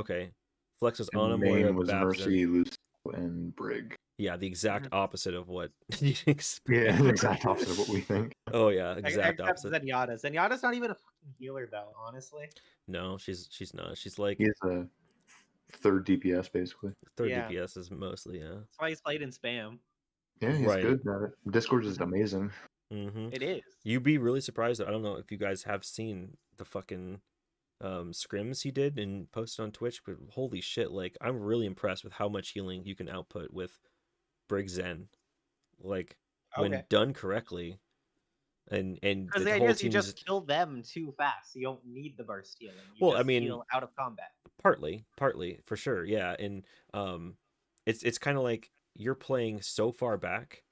Flex is Ana, Moira, was Mercy, Lucio, and Brig. Yeah, the exact opposite of what you expect. Yeah, the exact opposite of what we think. Oh yeah, exact opposite. Zenyatta. Zenyatta's not even a fucking healer though, honestly. No, she's not. She's like he's a third DPS basically. Third DPS is mostly That's why he's played in spam. Yeah, he's good at it. Discord is amazing. It is. You'd be really surprised. I don't know if you guys have seen the fucking scrims he did and posted on Twitch, but holy shit, like I'm really impressed with how much healing you can output with Brig Zen. Like when done correctly. And because the idea is you just kill them too fast. You don't need the burst healing. You just heal out of combat. Partly for sure, yeah. And it's kind of like you're playing so far back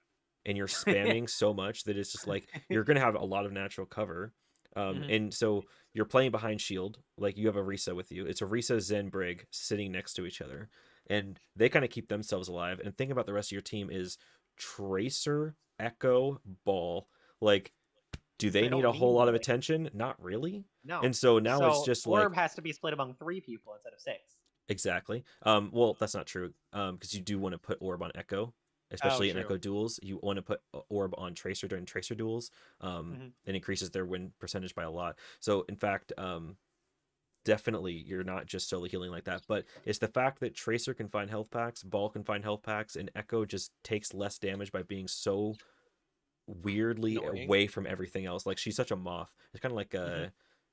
and you're spamming so much that it's just like you're gonna have a lot of natural cover. And so you're playing behind shield, like you have a Risa with you. It's a Risa, Zen, Brig sitting next to each other, and they kind of keep themselves alive. And think about the rest of your team is Tracer, Echo, Ball. Like, do they need a whole lot of attention? Not really. No. And so now it's just Orb has to be split among 3 people instead of 6. Exactly. Well, that's not true. Because you do want to put Orb on Echo, especially in Echo duels. You want to put Orb on Tracer during Tracer duels. It increases their win percentage by a lot. So in fact, definitely you're not just solo healing like that, but it's the fact that Tracer can find health packs, Ball can find health packs, and Echo just takes less damage by being so weirdly away from everything else. Like she's such a moth. It's kind of like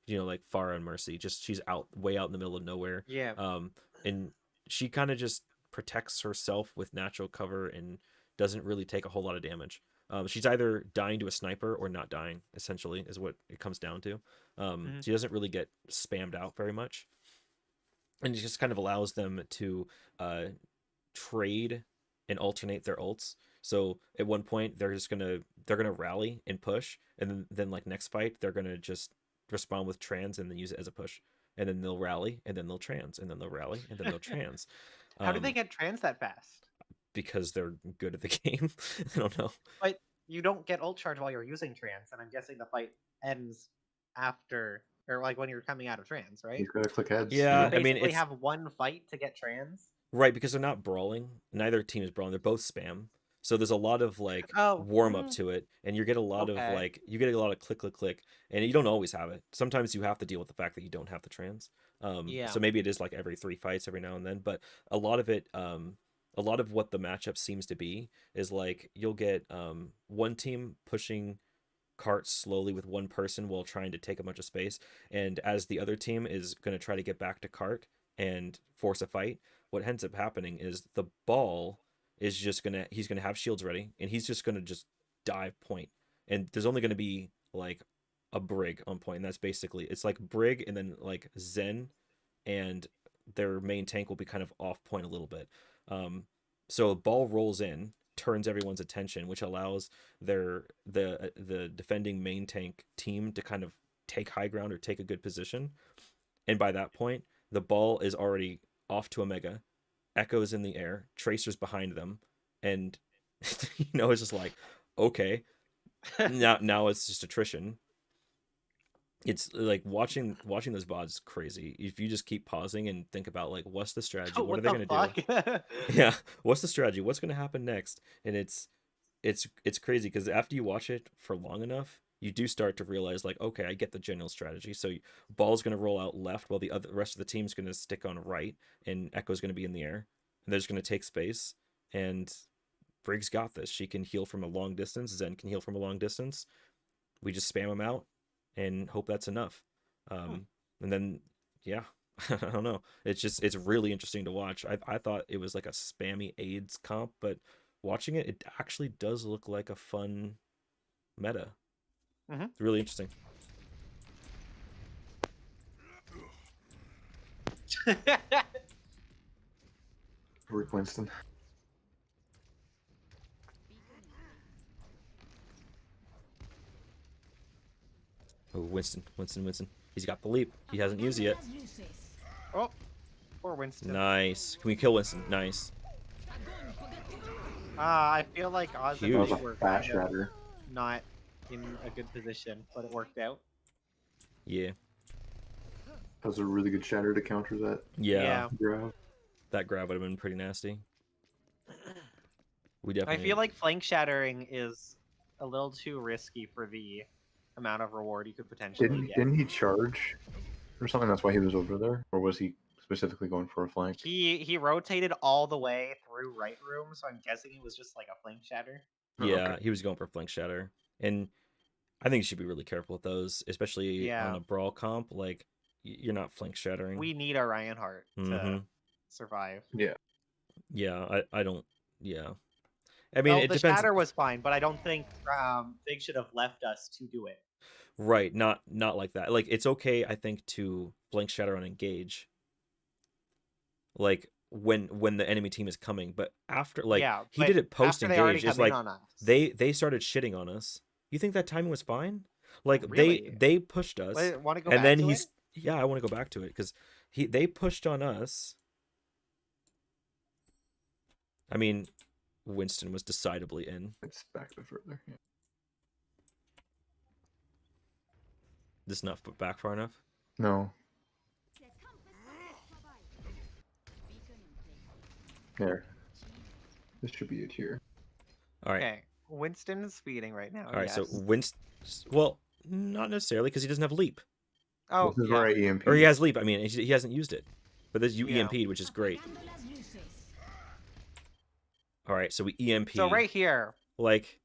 like Farah and Mercy. Just she's way out in the middle of nowhere. Yeah. And she kind of just protects herself with natural cover and doesn't really take a whole lot of damage. She's either dying to a sniper or not dying, essentially, is what it comes down to. She doesn't really get spammed out very much. And it just kind of allows them to trade and alternate their ults. So at one point they're gonna rally and push, and then like next fight they're gonna just respond with trans and then use it as a push, and then they'll rally and then they'll trans and then they'll rally and then they'll trans. How do they get trans that fast? Because they're good at the game. I don't know. But you don't get ult charge while you're using trans, and I'm guessing the fight ends after, or like when you're coming out of trans, right? You gotta click heads. Yeah, I mean, it's have one fight to get trans. Right, because they're not brawling. Neither team is brawling. They're both spam. So there's a lot of like warm up to it, and you get a lot of like click click click, and you don't always have it. Sometimes you have to deal with the fact that you don't have the trans. So maybe it is like every 3 fights every now and then, but a lot of it, a lot of what the matchup seems to be is like you'll get one team pushing cart slowly with one person while trying to take a bunch of space, and as the other team is going to try to get back to cart and force a fight, what ends up happening is the ball is just he's gonna have shields ready, and he's just gonna just dive point, and there's only gonna be like a Brig on point, and that's basically, it's like Brig and then like Zen, and their main tank will be kind of off point a little bit. So ball rolls in, turns everyone's attention, which allows the defending main tank team to kind of take high ground or take a good position, and by that point the ball is already off to Omega, Echo's in the air, Tracer's behind them, and it's just like, okay, now it's just attrition. It's like watching those VODs is crazy. If you just keep pausing and think about like, what's the strategy? What are they gonna do? Yeah, what's the strategy? What's gonna happen next? And it's crazy because after you watch it for long enough, you do start to realize like, okay, I get the general strategy. So ball's gonna roll out left while the rest of the team's gonna stick on right, and Echo's gonna be in the air, and they're just gonna take space. And Brig's got this. She can heal from a long distance. Zen can heal from a long distance. We just spam them out and hope that's enough. And then, yeah, I don't know. It's really interesting to watch. I thought it was like a spammy AIDS comp, but watching it, it actually does look like a fun meta. It's really interesting. Rick Winston. Oh, Winston. He's got the leap. He hasn't used it yet. Oh, poor Winston. Nice. Can we kill Winston? Nice. I feel like Oz and Huge. Mitch were kind of not in a good position, but it worked out. Yeah. That was a really good shatter to counter that. Yeah. Grab. That grab would have been pretty nasty. We definitely. I feel like flank shattering is a little too risky for the amount of reward you could potentially get. Didn't he charge or something? That's why he was over there, or was he specifically going for a flank? He rotated all the way through right room, so I'm guessing it was just like a flank shatter. Yeah, he was going for flank shatter, and I think you should be really careful with those, especially on a brawl comp. Like, you're not flank shattering. We need a Reinhardt to survive. Yeah, I don't. Yeah, I mean, it the depends. shatter was fine, but I don't think Big should have left us to do it. Right, not like that. Like, it's okay, I think, to flank shatter on engage. Like when the enemy team is coming, but after, like, he did it post engage. It's like they started shitting on us. You think that timing was fine? Like, really? they pushed us, Want to go and back then to he's it? Yeah, I want to go back to it because they pushed on us. I mean, Winston was decidedly in. It's back a bit further. Yeah. This not back far enough? No. There. This should be it here. All right. Okay. Winston is speeding right now. All right, so Winston. Well, not necessarily because he doesn't have leap. Oh, this is where I EMP. Or he has leap. I mean, he hasn't used it, but this you EMP'd, which is great. All right, so we EMP. So right here, like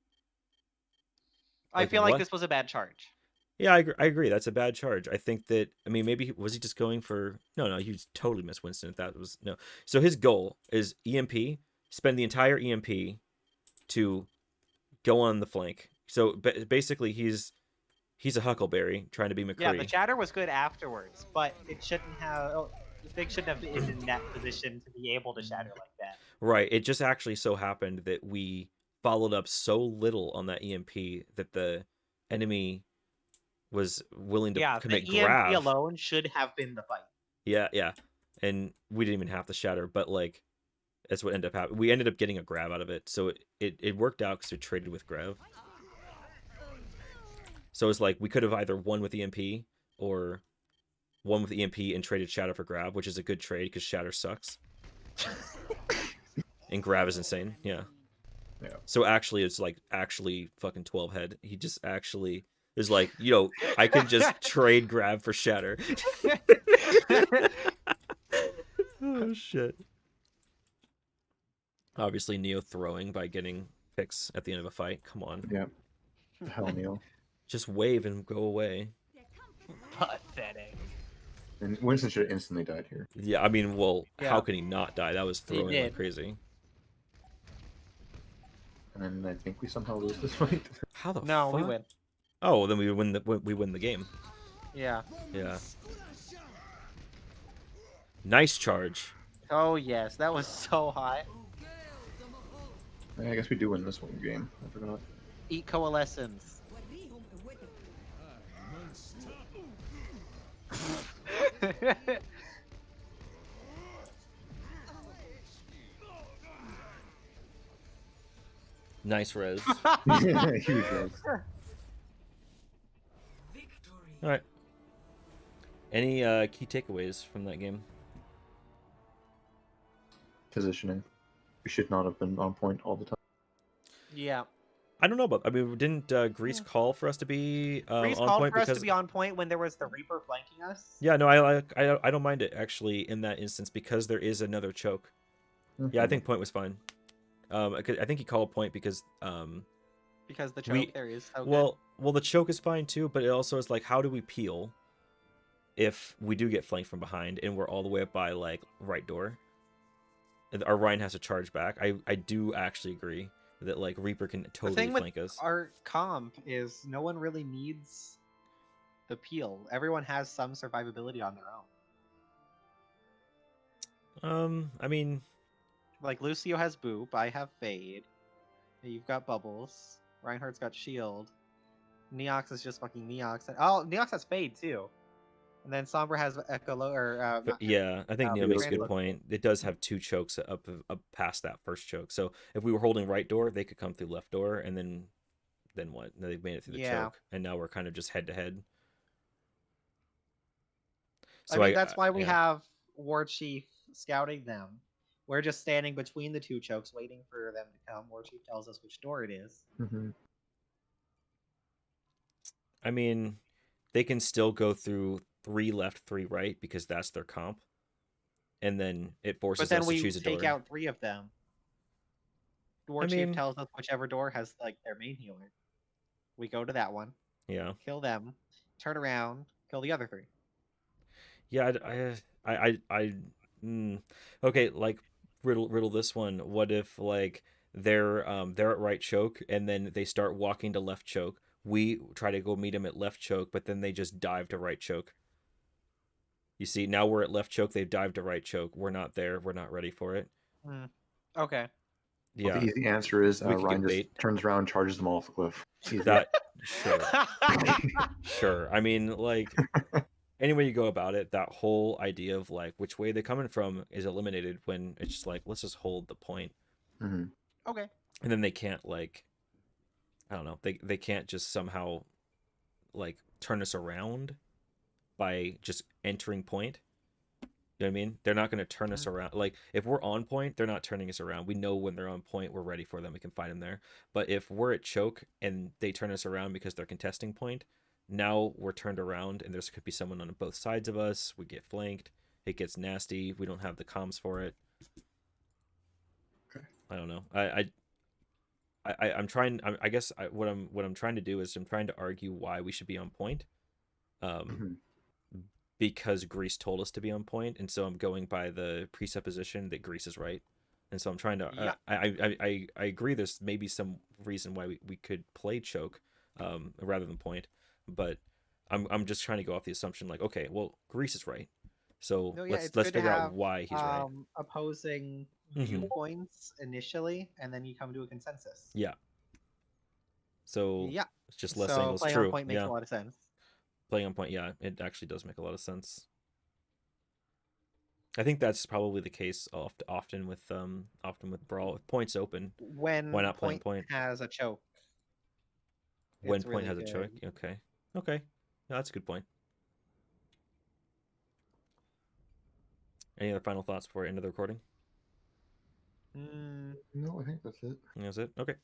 I feel like what? this was a bad charge. Yeah, I agree. That's a bad charge. I think that, I mean, maybe was he just going for, no, he was totally missed Winston if that was, no. So his goal is EMP, spend the entire EMP to go on the flank. So basically he's a Huckleberry trying to be Yeah, the McCree. chatter was good afterwards, but it shouldn't have. Fig shouldn't have been in that position to be able to shatter like that. Right. It just actually so happened that we followed up so little on that EMP that the enemy was willing to commit the EMP grab. alone should have been the fight. Yeah. And we didn't even have to shatter, but like that's what ended up happening. We ended up getting a grab out of it, so it worked out because we traded with grab. So it's like we could have either won with EMP or won with EMP and traded shatter for grab, which is a good trade because shatter sucks. And grab is insane. Yeah. So actually, it's like actually fucking 12 head. He just actually is like, yo, I can just trade grab for shatter. Oh shit. Obviously, Neo throwing by getting picks at the end of a fight. Come on. Yeah. Hell, Neo. Just wave and go away. Pathetic. And Winston should have instantly died here. Yeah, I mean, well, how can he not die? That was throwing like crazy. And then I think we somehow lose this fight. How the No, fuck? we win. Oh, then we win the game. Yeah. Yeah. Nice charge. Oh yes, that was so hot. I guess we do win this one game. I forgot. Eat coalescence. Nice res. Huge res. All right. Any key takeaways from that game? Positioning. We should not have been on point all the time. Yeah. I don't know about. I mean, didn't Grease call for us to be Grease on called point for because us to be on point when there was the Reaper flanking us. Yeah, no, I don't mind it actually in that instance because there is another choke. Yeah, I think point was fine. I think he called point because the choke there is so well, the choke is fine too, but it also is like, how do we peel if we do get flanked from behind and we're all the way up by like right door? Our Ryan has to charge back. I do actually agree that like Reaper can totally flank us. Our comp is no one really needs the peel. Everyone has some survivability on their own. I mean, like Lucio has Boop, I have Fade. You've got Bubbles. Reinhardt's got Shield. Neox is just fucking Neox. Oh, Neox has Fade too. And then Sombra has Echolo yeah, I think Neo makes a good point. It does have two chokes up past that first choke. So if we were holding right door, they could come through left door, and then what? They've made it through the choke, and now we're kind of just head to head. So I mean, that's why we have War Chief scouting them. We're just standing between the two chokes, waiting for them to come. War Chief tells us which door it is. Mm-hmm. I mean, they can still go through 3 left, 3 right because that's their comp, and then it forces us to choose a door. But then we take out 3 of them. War Chief tells us whichever door has like their main healer. We go to that one. Yeah. Kill them. Turn around. Kill the other 3. Yeah, okay, like riddle this one. What if like they're at right choke and then they start walking to left choke? We try to go meet them at left choke, but then they just dive to right choke. You see, now we're at left choke. They've dived to right choke. We're not there. We're not ready for it. Okay. Yeah. Well, the easy answer is Ryan just turns around, charges them all off the cliff. That sure. I mean, like any way you go about it, that whole idea of like which way they're coming from is eliminated when it's just like, let's just hold the point. Mm-hmm. Okay. And then they can't like, I don't know, they can't just somehow like turn us around by just entering point. You know what I mean? They're not going to turn us around. Like if we're on point, they're not turning us around. We know when they're on point, we're ready for them. We can find them there. But if we're at choke and they turn us around because they're contesting point, now we're turned around and there's could be someone on both sides of us. We get flanked. It gets nasty. We don't have the comms for it. Okay. I don't know. I'm trying. I guess what I'm trying to do is I'm trying to argue why we should be on point. Because Greece told us to be on point, and so I'm going by the presupposition that Greece is right, and so I'm trying to. Yeah. I agree. There's maybe some reason why we could play choke, rather than point, but I'm just trying to go off the assumption like, okay, well, Greece is right, so No, yeah, let's figure out why he's right. Opposing viewpoints initially, and then you come to a consensus. Yeah. So yeah, it's just less angles. Playing True. on point makes a lot of sense. Playing on point, yeah, it actually does make a lot of sense. I think that's probably the case often with Brawl. With points open, when why not play point has a choke? When point really has a choke, okay. No, that's a good point. Any other final thoughts before I end the recording? No, I think that's it. That's it. Okay,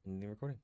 end the recording.